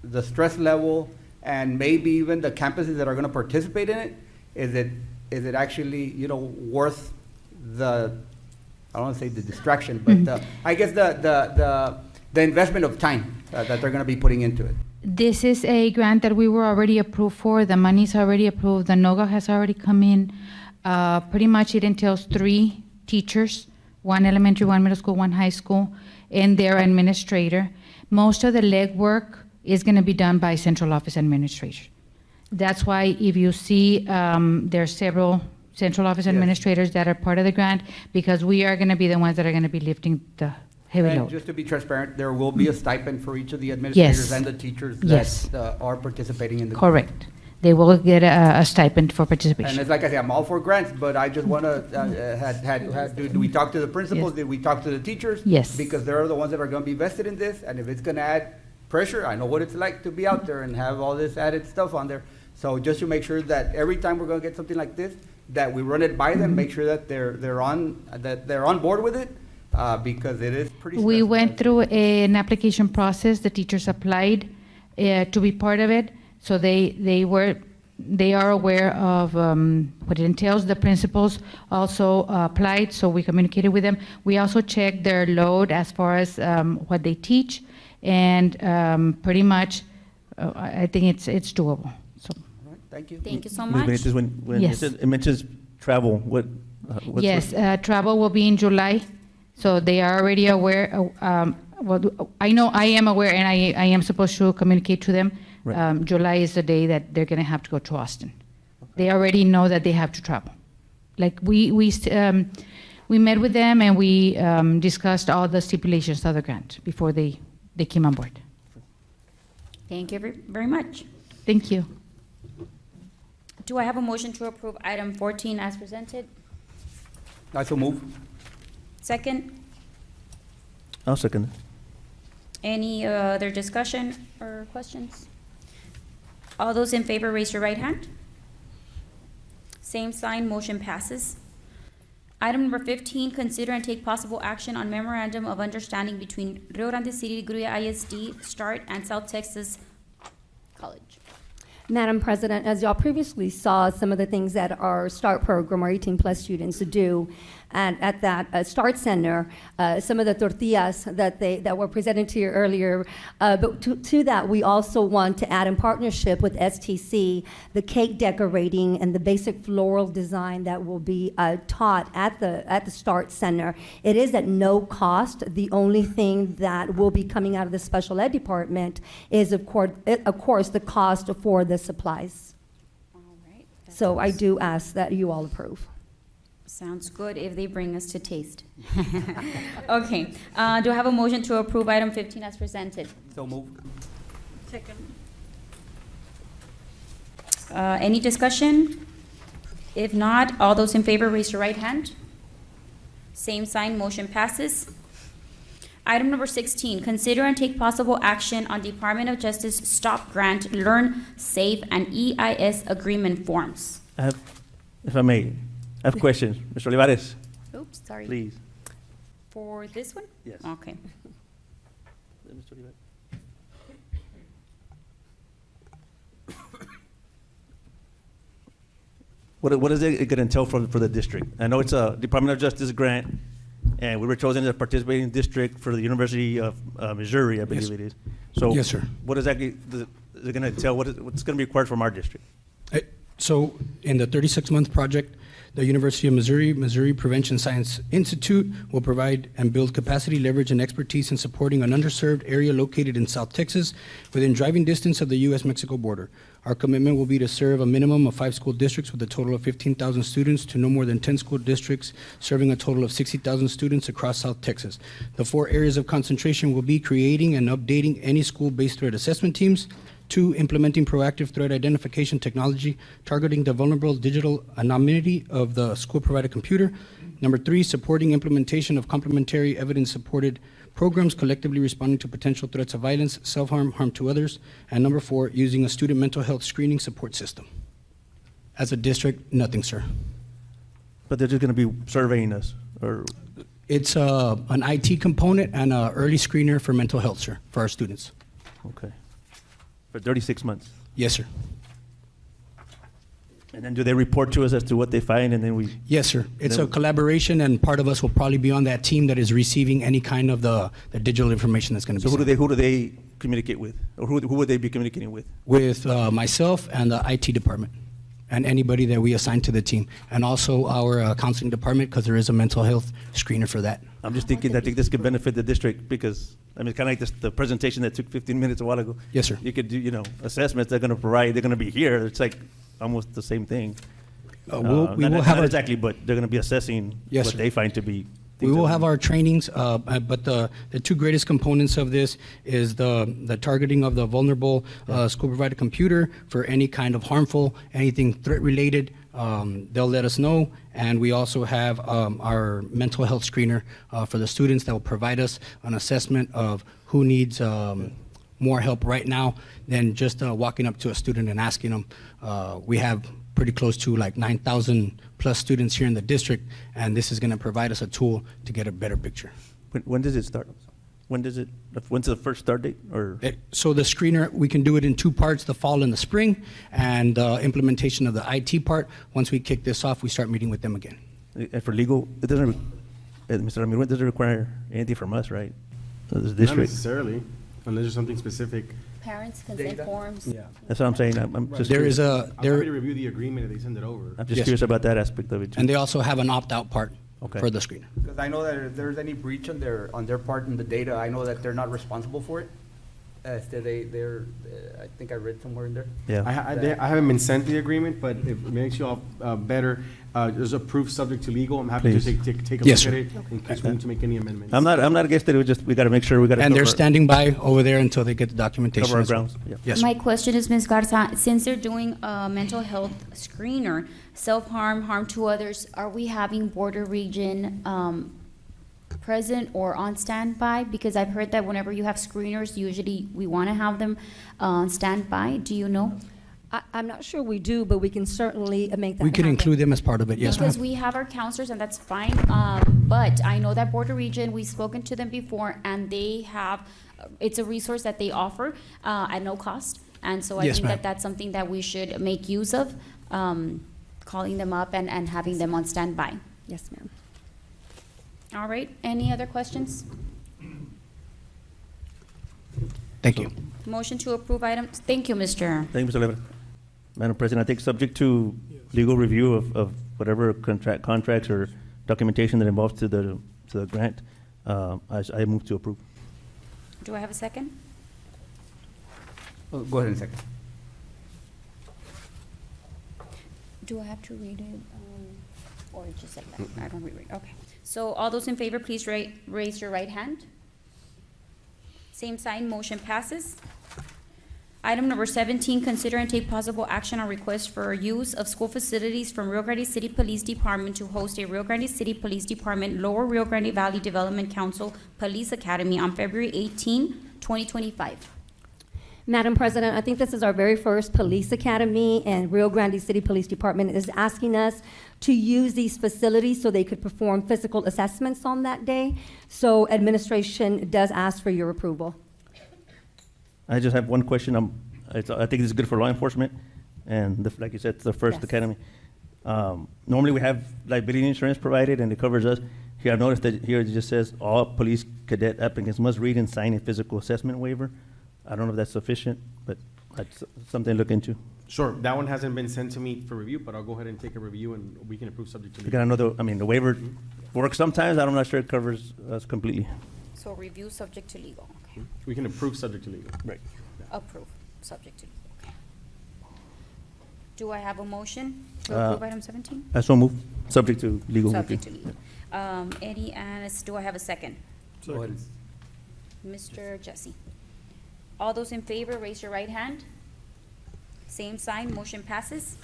the stress level and maybe even the campuses that are going to participate in it? Is it actually worth the, I don't want to say the distraction, but I guess the investment of time that they're going to be putting into it? This is a grant that we were already approved for. The money's already approved. The NOGA has already come in. Pretty much it entails 3 teachers, 1 elementary, 1 middle school, 1 high school, and their administrator. Most of the legwork is going to be done by central office administrators. That's why if you see there are several central office administrators that are part of the grant, because we are going to be the ones that are going to be lifting the heavy And load. just to be transparent, there will be a stipend for each of the administrators and the teachers that are participating in the. Correct. They will get a stipend for participation. And it's like I say, I'm all for grants, but I just want to, do we talk to the principals? Did we talk to the teachers? Yes. Because they're the ones that are going to be vested in this, and if it's going to add pressure, I know what it's like to be out there and have all this added stuff on there. So just to make sure that every time we're going to get something like this, that we run it by them, make sure that they're on board with it, because it is pretty. We went through an application process. The teachers applied to be part of it, so they are aware of what it entails. The principals also applied, so we communicated with them. We also checked their load as far as what they teach, and pretty much I think it's doable, so. Thank you. Thank you so Ms. much. Benitez, when Yes. it mentions travel, what's Yes, travel will be in July, so they are already aware. Well, I know I am aware, and I am supposed to communicate to them. Right. July is the day that they're going to have to go to Austin. They already know that they have to travel. Like we met with them and we discussed all the stipulations of the grant before they came on board. Thank you very much. Thank you. Do I have a motion to approve item 14 as presented? I so move. Second, I'll second. any other discussion or questions? All those in favor, raise your right hand. Same sign, motion passes. Item number 15, consider and take possible action on memorandum of understanding between Rio Grande City Gruya ISD, START, and South Texas College. Madam President, as y'all previously saw, some of the things that our START program, our 18-plus students do at that START Center, some of the tortillas that were presented to you earlier. But to that, we also want to add in partnership with STC, the cake decorating and the basic floral design that will be taught at the START Center. It is at no cost. The only thing that will be coming out of the special ed department is, of course, the cost for the supplies. All right. So I do ask that you all approve. Sounds good if they bring us to taste. Okay, do I have a motion to approve item 15 as presented? So move. Second. Any discussion? If not, all those in favor, raise your right hand. Same sign, motion passes. Item number 16, consider and take possible action on Department of Justice Stop Grant, Learn, Save, and EIS agreement forms. If I may, I have questions. Mr. Olivares, Oops, sorry. please. For this one? Yes. Okay. Mr. Olivares. What is it going to entail for the district? I know it's a Department of Justice grant, and we were chosen as a participating district for the University of Missouri, I believe it is. So Yes, sir. what exactly is it going to entail? What's going to be required from our district? So in the 36-month project, the University of Missouri Prevention Science Institute will provide and build capacity, leverage, and expertise in supporting an underserved area located in South Texas within driving distance of the U.S.-Mexico border. Our commitment will be to serve a minimum of 5 school districts with a total of 15,000 students to no more than 10 school districts, serving a total of 60,000 students across South Texas. The 4 areas of concentration will be creating and updating any school-based threat assessment teams, 2, implementing proactive threat identification technology, targeting the vulnerable digital anonymity of the school-provided computer. Number 3, supporting implementation of complementary evidence-supported programs collectively responding to potential threats of violence, self-harm, harm to others. And number 4, using a student mental health screening support system. As a district, nothing, sir. But they're just going to be surveying us, or? It's an IT component and an early screener for mental health, sir, for our students. Okay. For 36 months? Yes, sir. And then do they report to us as to what they find, and then we? Yes, sir. It's a collaboration, and part of us will probably be on that team that is receiving any kind of the digital information that's going to be So sent. who do they communicate with? Or who would they be communicating with? With myself and the IT department, and anybody that we assign to the team, and also our counseling department, because there is a mental health screener for that. I'm just thinking, I think this could benefit the district, because, I mean, kind of like this, the presentation that took 15 minutes a while ago. Yes, sir. You could do, assessments they're going to provide, they're going to be here. It's like almost the same thing. We will not have our- exactly, but they're going to be assessing Yes, what sir. they find to be. We will have our trainings, but the 2 greatest components of this is the targeting of the vulnerable school-provided computer for any kind of harmful, anything threat-related. They'll let us know, and we also have our mental health screener for the students that will provide us an assessment of who needs more help right now than just walking up to a student and asking them. We have pretty close to like 9,000 plus students here in the district, and this is going to provide us a tool to get a better picture. When does it start? When's the first start date? Or So the screener, we can do it in 2 parts, the fall and the spring, and implementation of the IT part. Once we kick this off, we start meeting with them again. And for legal, it doesn't, Mr. Ramiro, it doesn't require anything from us, right? The Not district. necessarily, unless there's something specific. Parents consent Data? forms. Yeah. That's what I'm saying. I'm just There curious. is I'm happy to there, review the agreement if they send it over. I'm just Yes. curious about that aspect of it too. and they also have an opt-out part Okay. for the screener. Because I know that if there's any breach on their part in the data, I know that they're not responsible for it. I think I read somewhere in there. Yeah. I haven't been sent the agreement, but if it makes you all better, there's a proof subject to legal. I'm happy to Please. take a Yes, look at sir. it in case we need to make any amendments. I'm not against it. We just, we got to make sure we got to And they're cover standing by over there until they get the documentation. our as well. grounds. Yeah. Yes, My sir. question is, Ms. Garza, since they're doing a mental health screener, self-harm, harm to others, are we having border region present or on standby? Because I've heard that whenever you have screeners, usually we want to have them on standby. Do you know? I'm not sure we do, but we can certainly make that We can happen. include them as part of it, yes, ma'am. Because we have our counselors, and that's fine, but I know that Border Region, we've spoken to them before, and they have, it's a resource that they offer at no cost, and so I Yes, think ma'am. that that's something that we should make use of, calling them up and having them on standby. Yes, ma'am. All right, any other questions? Thank you. Motion to approve items, thank you, Mr. Thank you, Mr. Levin. Madam President, I think subject to legal review of whatever contracts or documentation that involves to the grant, I move to approve. Do I have a second? Oh, go ahead and second. Do I have to read it, or just like that? I don't read it, okay. So all those in favor, please raise your right hand. Same sign, motion passes. Item number 17, consider and take possible action on request for use of school facilities from Rio Grande City Police Department to host a Rio Grande City Police Department Lower Rio Grande Valley Development Council Police Academy on February 18, 2025. Madam President, I think this is our very first police academy, and Rio Grande City Police Department is asking us to use these facilities so they could perform physical assessments on that day. So administration does ask for your approval. I just have one question. I think this is good for law enforcement, and like you said, it's the first Yes. academy. Normally, we have liability insurance provided, and it covers us. Here, I've noticed that here it just says all police cadet applicants must read and sign a physical assessment waiver. I don't know if that's sufficient, but that's something to look into. Sure, that one hasn't been sent to me for review, but I'll go ahead and take a review and we can approve subject to Because legal. I know the waiver works sometimes. I'm not sure it covers us completely. So review subject to legal, okay. We can approve subject to legal. Right. Approve, subject to legal, okay. Do I have a motion to Uh, approve item 17? I so move, subject to legal review. Subject to legal. Eddie Annis, do I have a second? Go ahead. Mr. Jesse. All those in favor, raise your right hand. Same sign, motion passes.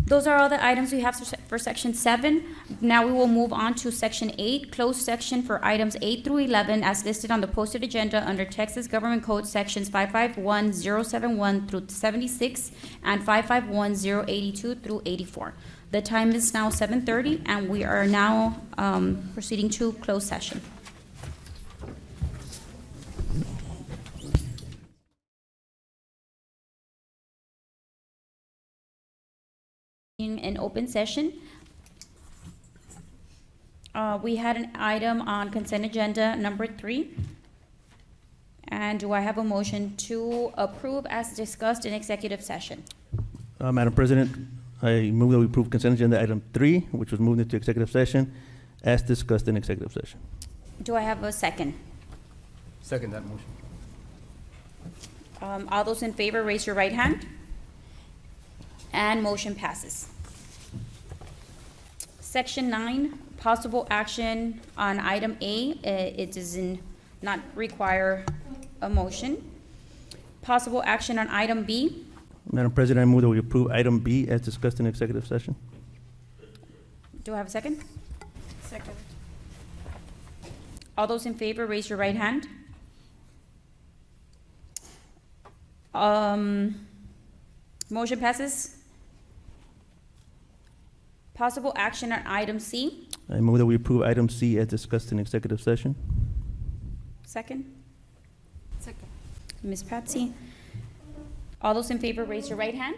Those are all the items we have for section 7. Now we will move on to section 8, closed section for items 8 through 11 as listed on the posted agenda under Texas Government Code sections 551071 through 76 and 551082 through 84. The time is now 7:30 and we are now proceeding to closed session. In an open session, we had an item on consent agenda number 3. And do I have a motion to approve as discussed in executive session? Madam President, I move that we approve consent agenda item 3, which was moved into executive session, as discussed in executive session. Do I have a second? Second that motion. All those in favor, raise your right hand. And motion passes. Section 9, possible action on item A. It does not require a motion. Possible action on item B. Madam President, I move that we approve item B as discussed in executive session. Do I have a second? Second. All those in favor, raise your right hand. Motion passes. Possible action on item C. I move that we approve item C as discussed in executive session. Second. Second. Ms. Patsy. All those in favor, raise your right hand.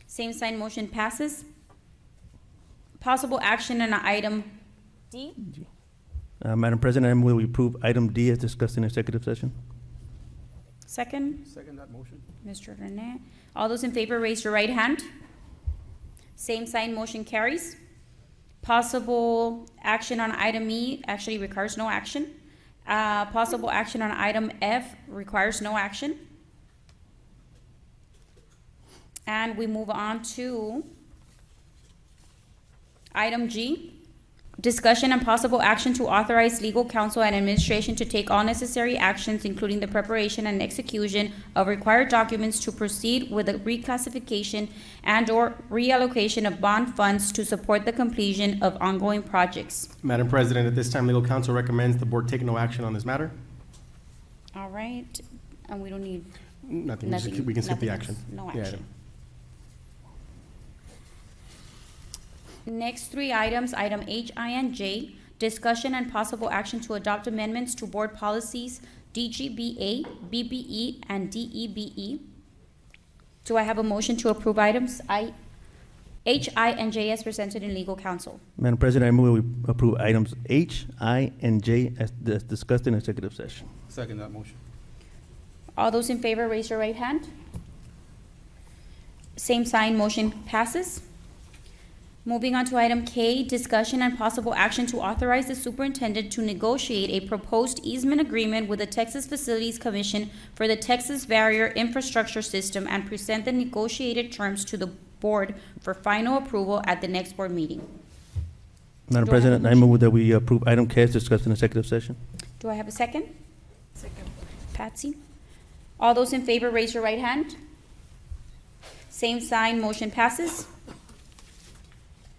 Same sign, motion passes. Possible action on item D. Madam President, I move that we approve item D as discussed in executive session. Second, Second that motion. Mr. Rene. All those in favor, raise your right hand. Same sign, motion carries. Possible action on item E actually requires no action. Possible action on item F requires no action. And we move on to item G. Discussion and possible action to authorize legal counsel and administration to take all necessary actions, including the preparation and execution of required documents to proceed with the reclassification and/or reallocation of bond funds to support the completion of ongoing projects. Madam President, at this time, legal counsel recommends the board take no action on this matter. All right, and we don't need Nothing. nothing. We can skip the nothing action. else. No Yeah, action. Next three items, item H, I, and J, discussion and possible action to adopt amendments to board policies DGBA, BBE, and DEBE. Do I have a motion to approve items H, I, and J as presented in legal counsel? Madam President, I move we approve items H, I, and J as discussed in executive session. Second that motion. All those in favor, raise your right hand. Same sign, motion passes. Moving on to item K, discussion and possible action to authorize the superintendent to negotiate a proposed easement agreement with the Texas Facilities Commission for the Texas Barrier Infrastructure System and present the negotiated terms to the board for final approval at the next board meeting. Madam Do I have a President, I move that we approve item K as discussed in executive session. Do I have a second? Second. Patsy? All those in favor, raise your right hand. Same sign, motion passes.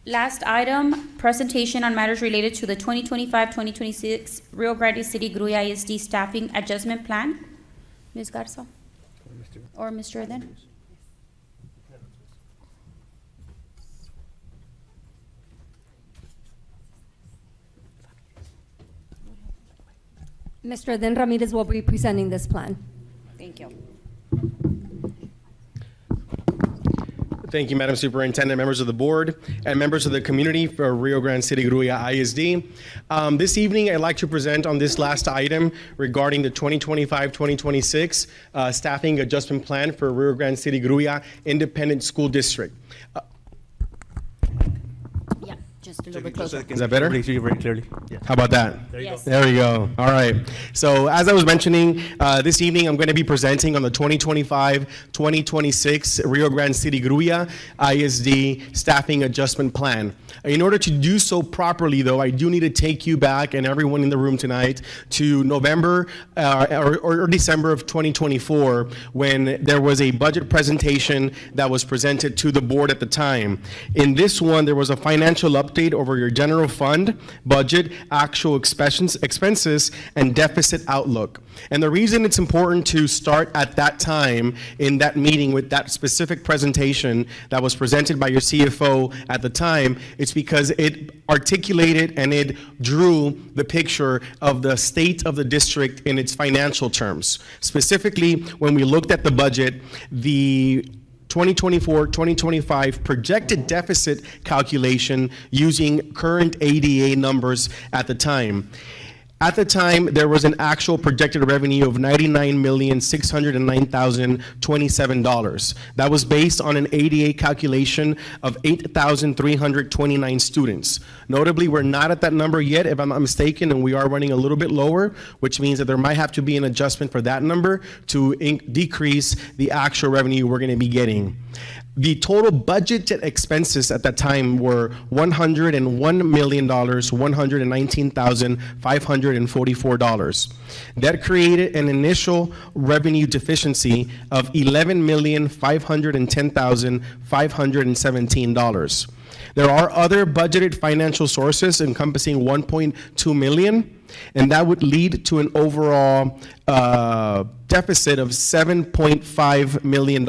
Last item, presentation on matters related to the 2025-2026 Rio Grande City Gruya ISD Staffing Adjustment Plan. Ms. Garza? Or Mr. Eden? Mr. Eden Ramirez will be presenting this plan. Thank you. Thank you, Madam Superintendent, members of the board, and members of the community for Rio Grande City Gruya ISD. This evening, I'd like to present on this last item regarding the 2025-2026 Staffing Adjustment Plan for Rio Grande City Gruya Independent School District. Yeah, just a little bit closer. Is that better? Please hear you very clearly. Yes. How about that? There you go. There we go. All right. So as I was mentioning, this evening I'm going to be presenting on the 2025-2026 Rio Grande City Gruya ISD Staffing Adjustment Plan. In order to do so properly, though, I do need to take you back and everyone in the room tonight to November or December of 2024, when there was a budget presentation that was presented to the board at the time. In this one, there was a financial update over your general fund, budget, actual expenses, and deficit outlook. And the reason it's important to start at that time in that meeting with that specific presentation that was presented by your CFO at the time, it's because it articulated and it drew the picture of the state of the district in its financial terms. Specifically, when we looked at the budget, the 2024-2025 projected deficit calculation using current ADA numbers at the time. At the time, there was an actual projected revenue of $99,609,027. That was based on an ADA calculation of 8,329 students. Notably, we're not at that number yet, if I'm not mistaken, and we are running a little bit lower, which means that there might have to be an adjustment for that number to decrease the actual revenue we're going to be getting. The total budgeted expenses at that time were $101,119,544. That created an initial revenue deficiency of $11,510,517. There are other budgeted financial sources encompassing $1.2 million, and that would lead to an overall deficit of $7.5 million.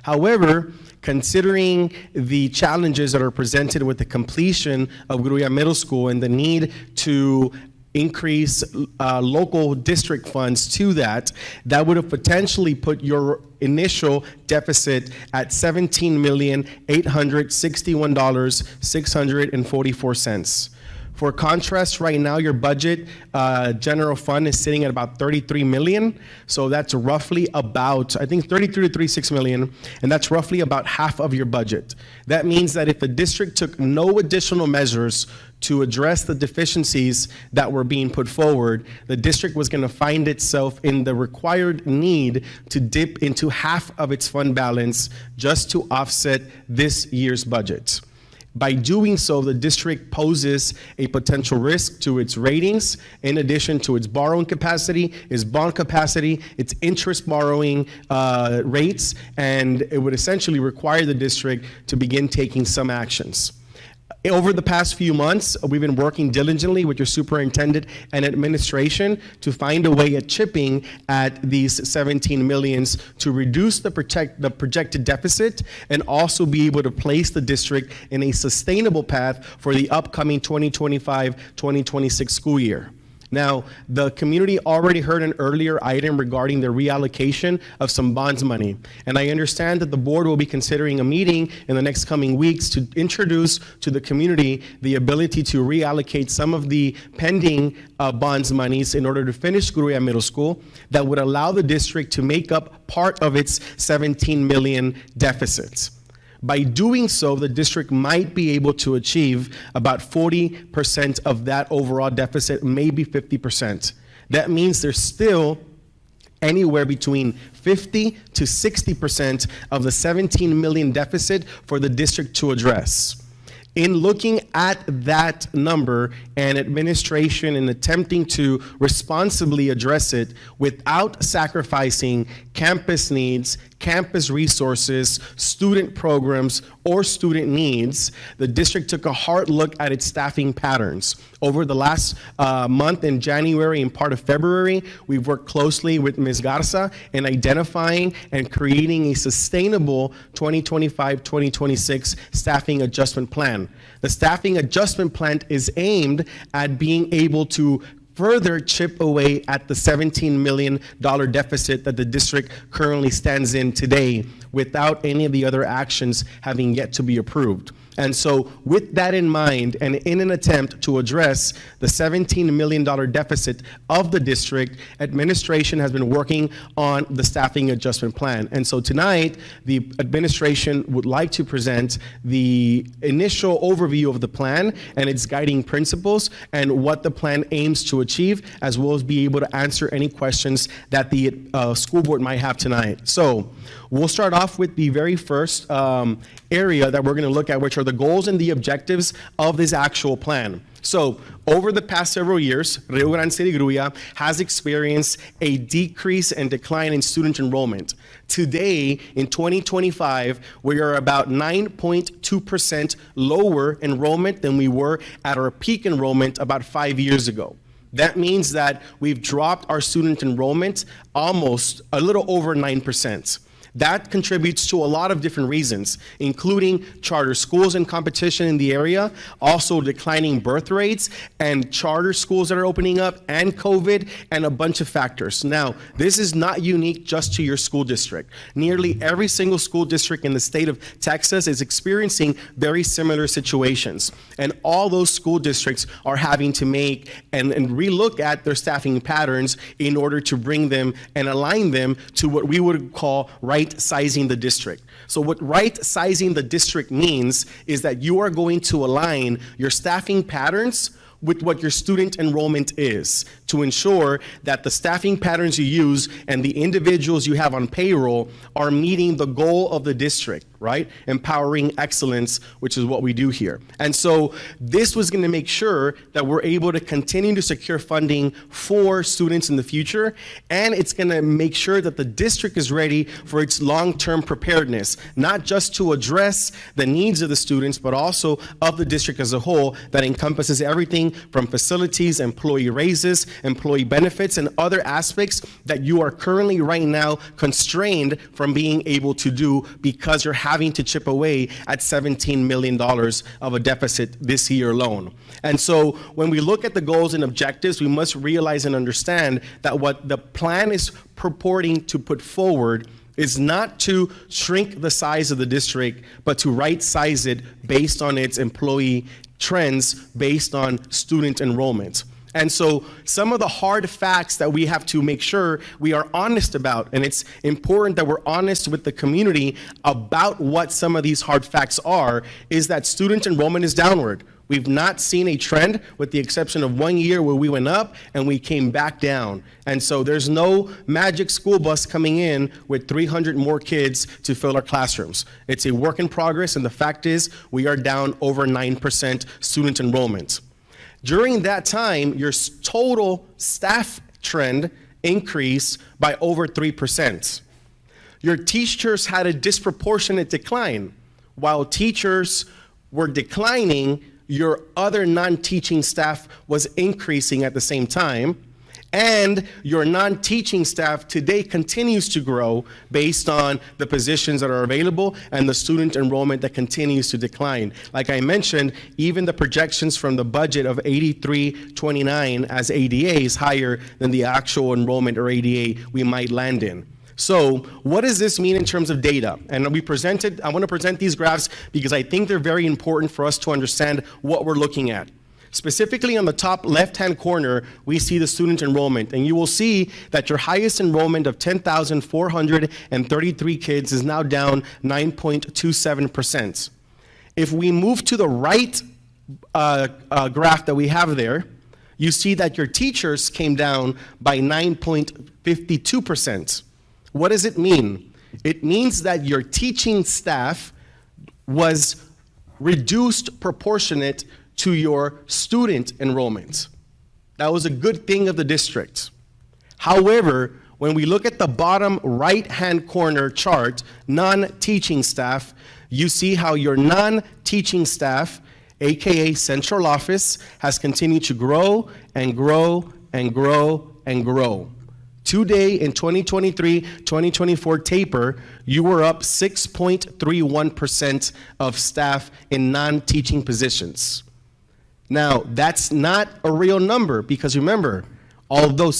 However, considering the challenges that are presented with the completion of Gruya Middle School and the need to increase local district funds to that, that would have potentially put your initial deficit at $17,861,644. For contrast, right now your budget general fund is sitting at about 33 million. So that's roughly about, I think 33 to 36 million, and that's roughly about half of your budget. That means that if the district took no additional measures to address the deficiencies that were being put forward, the district was going to find itself in the required need to dip into half of its fund balance just to offset this year's budget. By doing so, the district poses a potential risk to its ratings, in addition to its borrowing capacity, its bond capacity, its interest borrowing rates, and it would essentially require the district to begin taking some actions. Over the past few months, we've been working diligently with your superintendent and administration to find a way at chipping at these 17 millions to reduce the projected deficit and also be able to place the district in a sustainable path for the upcoming 2025-2026 school year. Now, the community already heard an earlier item regarding the reallocation of some bonds money, and I understand that the board will be considering a meeting in the next coming weeks to introduce to the community the ability to reallocate some of the pending bonds monies in order to finish Gruya Middle School that would allow the district to make up part of its 17 million deficits. By doing so, the district might be able to achieve about 40% of that overall deficit, maybe 50%. That means there's still anywhere between 50 to 60% of the 17 million deficit for the district to address. In looking at that number and administration and attempting to responsibly address it without sacrificing campus needs, campus resources, student programs, or student needs, the district took a hard look at its staffing patterns. Over the last month in January and part of February, we've worked closely with Ms. Garza in identifying and creating a sustainable 2025-2026 staffing adjustment plan. The staffing adjustment plan is aimed at being able to further chip away at the $17 million deficit that the district currently stands in today without any of the other actions having yet to be approved. And so with that in mind, and in an attempt to address the $17 million deficit of the district, administration has been working on the staffing adjustment plan. And so tonight, the administration would like to present the initial overview of the plan and its guiding principles and what the plan aims to achieve, as well as be able to answer any questions that the school board might have tonight. So we'll start off with the very first area that we're going to look at, which are the goals and the objectives of this actual plan. So over the past several years, Rio Grande City Gruya has experienced a decrease and decline in student enrollment. Today, in 2025, we are about 9.2% lower enrollment than we were at our peak enrollment about 5 years ago. That means that we've dropped our student enrollment almost a little over 9%. That contributes to a lot of different reasons, including charter schools in competition in the area, also declining birth rates, and charter schools that are opening up, and COVID, and a bunch of factors. Now, this is not unique just to your school district. Nearly every single school district in the state of Texas is experiencing very similar situations. And all those school districts are having to make and relook at their staffing patterns in order to bring them and align them to what we would call right-sizing the district. So what right-sizing the district means is that you are going to align your staffing patterns with what your student enrollment is to ensure that the staffing patterns you use and the individuals you have on payroll are meeting the goal of the district, right? Empowering excellence, which is what we do here. And so this was going to make sure that we're able to continue to secure funding for students in the future, and it's going to make sure that the district is ready for its long-term preparedness, not just to address the needs of the students, but also of the district as a whole that encompasses everything from facilities, employee raises, employee benefits, and other aspects that you are currently right now constrained from being able to do because you're having to chip away at $17 million of a deficit this year alone. And so when we look at the goals and objectives, we must realize and understand that what the plan is purporting to put forward is not to shrink the size of the district, but to right size it based on its employee trends based on student enrollment. And so some of the hard facts that we have to make sure we are honest about, and it's important that we're honest with the community about what some of these hard facts are, is that student enrollment is downward. We've not seen a trend with the exception of 1 year where we went up and we came back down. And so there's no magic school bus coming in with 300 more kids to fill our classrooms. It's a work in progress, and the fact is we are down over 9% student enrollment. During that time, your total staff trend increased by over 3%. Your teachers had a disproportionate decline. While teachers were declining, your other non-teaching staff was increasing at the same time. And your non-teaching staff today continues to grow based on the positions that are available and the student enrollment that continues to decline. Like I mentioned, even the projections from the budget of 8329 as ADA is higher than the actual enrollment or ADA we might land in. So what does this mean in terms of data? And I want to present these graphs because I think they're very important for us to understand what we're looking at. Specifically on the top left-hand corner, we see the student enrollment, and you will see that your highest enrollment of 10,433 kids is now down 9.27%. If we move to the right graph that we have there, you see that your teachers came down by 9.52%. What does it mean? It means that your teaching staff was reduced proportionate to your student enrollment. That was a good thing of the district. However, when we look at the bottom right-hand corner chart, non-teaching staff, you see how your non-teaching staff, AKA central office, has continued to grow and grow and grow and grow. Today in 2023-2024 taper, you were up 6.31% of staff in non-teaching positions. Now, that's not a real number because remember, although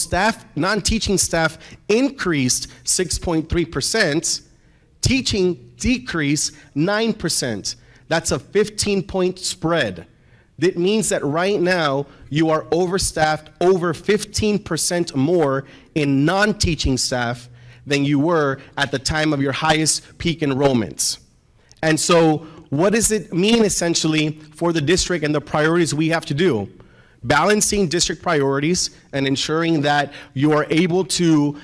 non-teaching staff increased 6.3%, teaching decreased 9%. That's a 15-point spread. That means that right now you are overstaffed over 15% more in non-teaching staff than you were at the time of your highest peak enrollments. And so what does it mean essentially for the district and the priorities we have to do? Balancing district priorities and ensuring that you are able to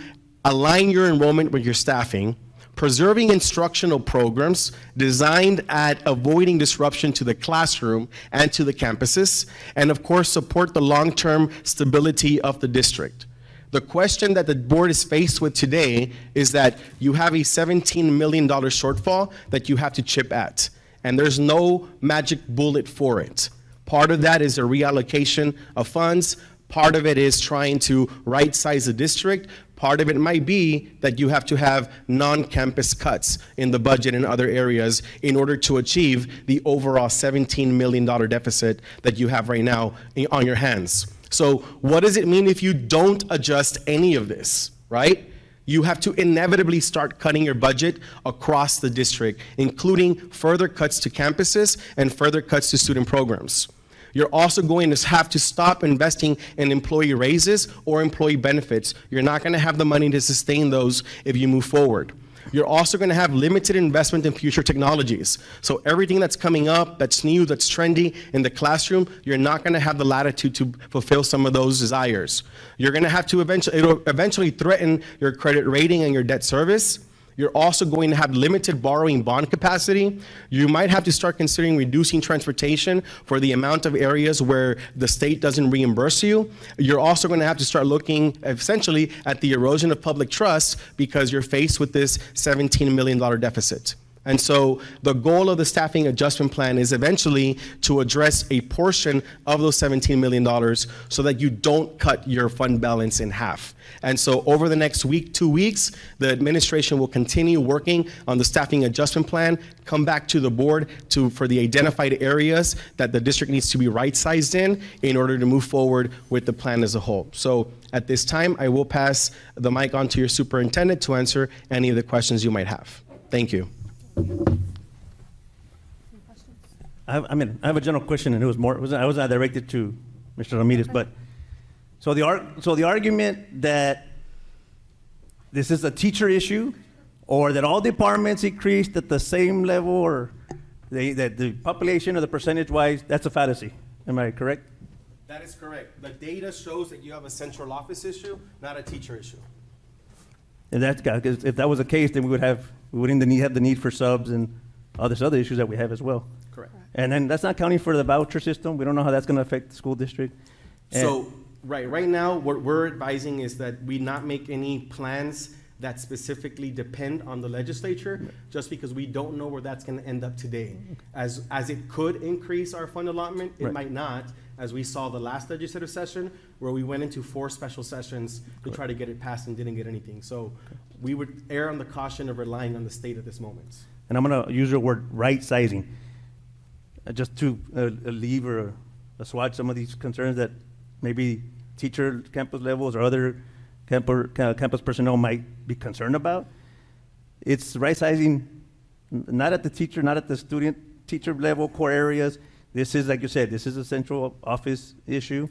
align your enrollment with your staffing, preserving instructional programs designed at avoiding disruption to the classroom and to the campuses, and of course support the long-term stability of the district. The question that the board is faced with today is that you have a $17 million shortfall that you have to chip at, and there's no magic bullet for it. Part of that is a reallocation of funds. Part of it is trying to right-size the district. Part of it might be that you have to have non-campus cuts in the budget in other areas in order to achieve the overall $17 million deficit that you have right now on your hands. So what does it mean if you don't adjust any of this, right? You have to inevitably start cutting your budget across the district, including further cuts to campuses and further cuts to student programs. You're also going to have to stop investing in employee raises or employee benefits. You're not going to have the money to sustain those if you move forward. You're also going to have limited investment in future technologies. So everything that's coming up, that's new, that's trendy in the classroom, you're not going to have the latitude to fulfill some of those desires. You're going to have to it'll eventually threaten your credit rating and your debt service. You're also going to have limited borrowing bond capacity. You might have to start considering reducing transportation for the amount of areas where the state doesn't reimburse you. You're also going to have to start looking essentially at the erosion of public trust because you're faced with this $17 million deficit. And so the goal of the staffing adjustment plan is eventually to address a portion of those $17 million so that you don't cut your fund balance in half. And so over the next week, 2 weeks, the administration will continue working on the staffing adjustment plan, come back to the board for the identified areas that the district needs to be right-sized in order to move forward with the plan as a whole. So at this time, I will pass the mic on to your superintendent to answer any of the questions you might have. Thank you. I have a general question, and I was not directed to Mr. Ramirez, but so the argument that this is a teacher issue, or that all departments increased at the same level, or that the population or the percentage-wise, that's a fallacy. Am I correct? That is correct. The data shows that you have a central office issue, not a teacher issue. If that was the case, then we wouldn't have the need for subs and all these other issues that we have as well. Correct. And then that's not counting for the voucher system. We don't know how that's going to affect the school district. So, right now, what we're advising is that we not make any plans that specifically depend on the legislature, just because we don't know where that's going to end up today. As it could increase our fund allotment, it might not, as we saw the last legislative session, where we went into 4 special sessions to try to get it passed and didn't get anything. So we would err on the caution of relying on the state at this moment. And I'm going to use your word right sizing, just to alleviate or assuage some of these concerns that maybe teacher campus levels or other campus personnel might be concerned about. It's right sizing, not at the teacher, not at the student teacher level core areas. This is, like you said, this is a central office issue,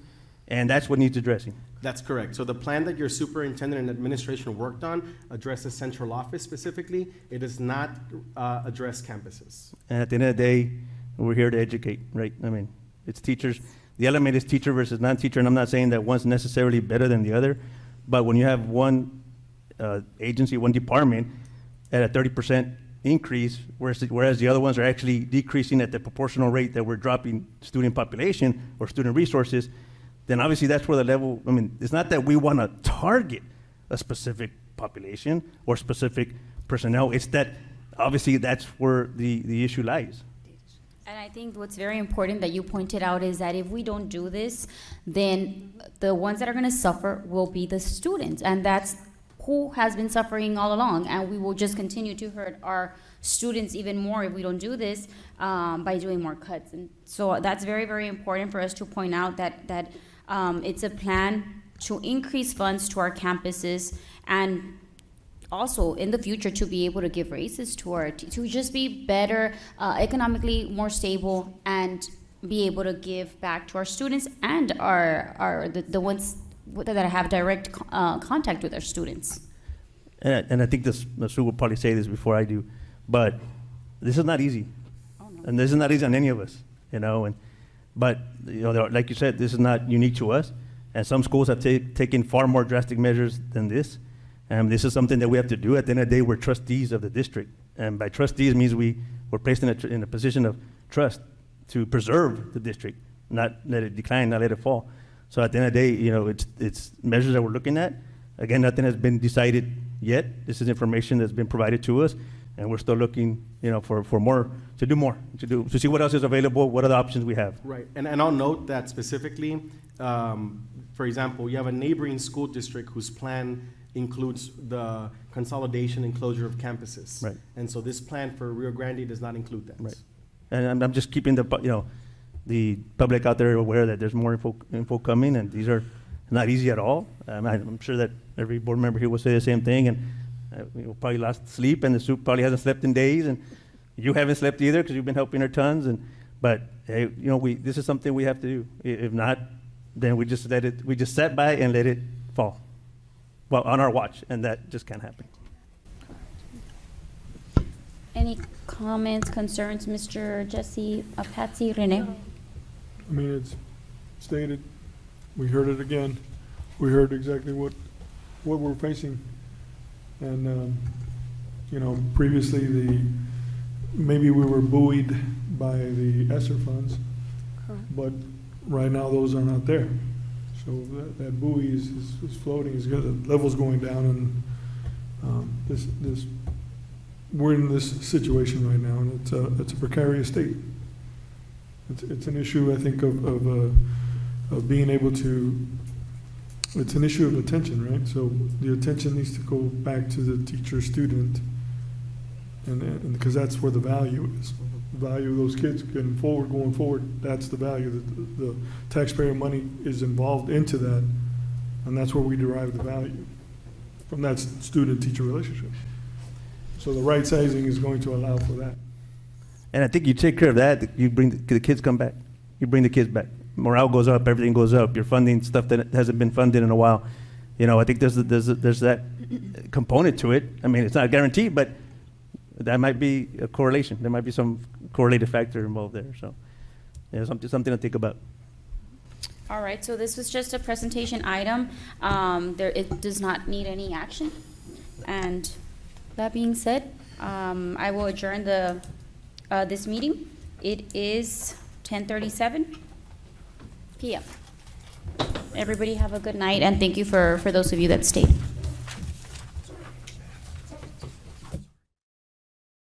and that's what needs addressing. That's correct. So the plan that your superintendent and administration worked on addresses central office specifically. It does not address campuses. And at the end of the day, we're here to educate, right? I mean, it's teachers. The element is teacher versus non-teacher, and I'm not saying that one's necessarily better than the other, but when you have one agency, one department at a 30% increase, whereas the other ones are actually decreasing at the proportional rate that we're dropping student population or student resources, then obviously that's where the level, I mean, it's not that we want to target a specific population or specific personnel, it's that obviously that's where the issue lies. And I think what's very important that you pointed out is that if we don't do this, then the ones that are going to suffer will be the students. And that's who has been suffering all along. And we will just continue to hurt our students even more if we don't do this by doing more cuts. And so that's very, very important for us to point out that it's a plan to increase funds to our campuses and also in the future to be able to give raises to to just be better, economically more stable, and be able to give back to our students and the ones that have direct contact with our students. And I think Sue will probably say this before I do, but this is not easy. Oh, no. And this is not easy on any of us, you know. But you know, like you said, this is not unique to us, and some schools have taken far more drastic measures than this. And this is something that we have to do. At the end of the day, we're trustees of the district. And by trustees means we're placed in a position of trust to preserve the district, not let it decline, not let it fall. So at the end of the day, you know, it's measures that we're looking at. Again, nothing has been decided yet. This is information that's been provided to us, and we're still looking, you know, for more, to see what else is available, what other options we have. Right, and I'll note that specifically, for example, you have a neighboring school district whose plan includes the consolidation and closure of campuses. Right. And so this plan for Rio Grande does not include that. Right. And I'm just keeping the public out there aware that there's more info coming, and these are not easy at all. I'm sure that every board member here will say the same thing, and we'll probably lost sleep, and the soup probably hasn't slept in days, and you haven't slept either because you've been helping her tons. But hey, you know, this is something we have to do. If not, then we just sat by and let it fall. Well, on our watch, and that just can't happen. Any comments, concerns, Mr. Jesse, Patsy, Rene? I mean, it's stated, we heard it again. We heard exactly what we're facing. And, you know, previously maybe we were buoyed by the ESSER funds, but right now those are not there. So that buoy is floating, the level's going down, and we're in this situation right now, and it's a precarious state. It's an issue, I think, of being able to. It's an issue of attention, right? So the attention needs to go back to the teacher, student, and because that's where the value is. The value of those kids going forward, that's the value. The taxpayer money is involved into that, and that's where we derive the value from that student-teacher relationship. So the right sizing is going to allow for that. And I think you take care of that, you bring, the kids come back. You bring the kids back. Morale goes up, everything goes up. You're funding stuff that hasn't been funded in a while. You know, I think there's that component to it. I mean, it's not guaranteed, but that might be a correlation. There might be some correlated factor involved there. So, yeah, something to think about. All right, so this was just a presentation item. It does not need any action. And that being said, I will adjourn this meeting. It is 10:37 p.m. Everybody have a good night, and thank you for those of you that stayed.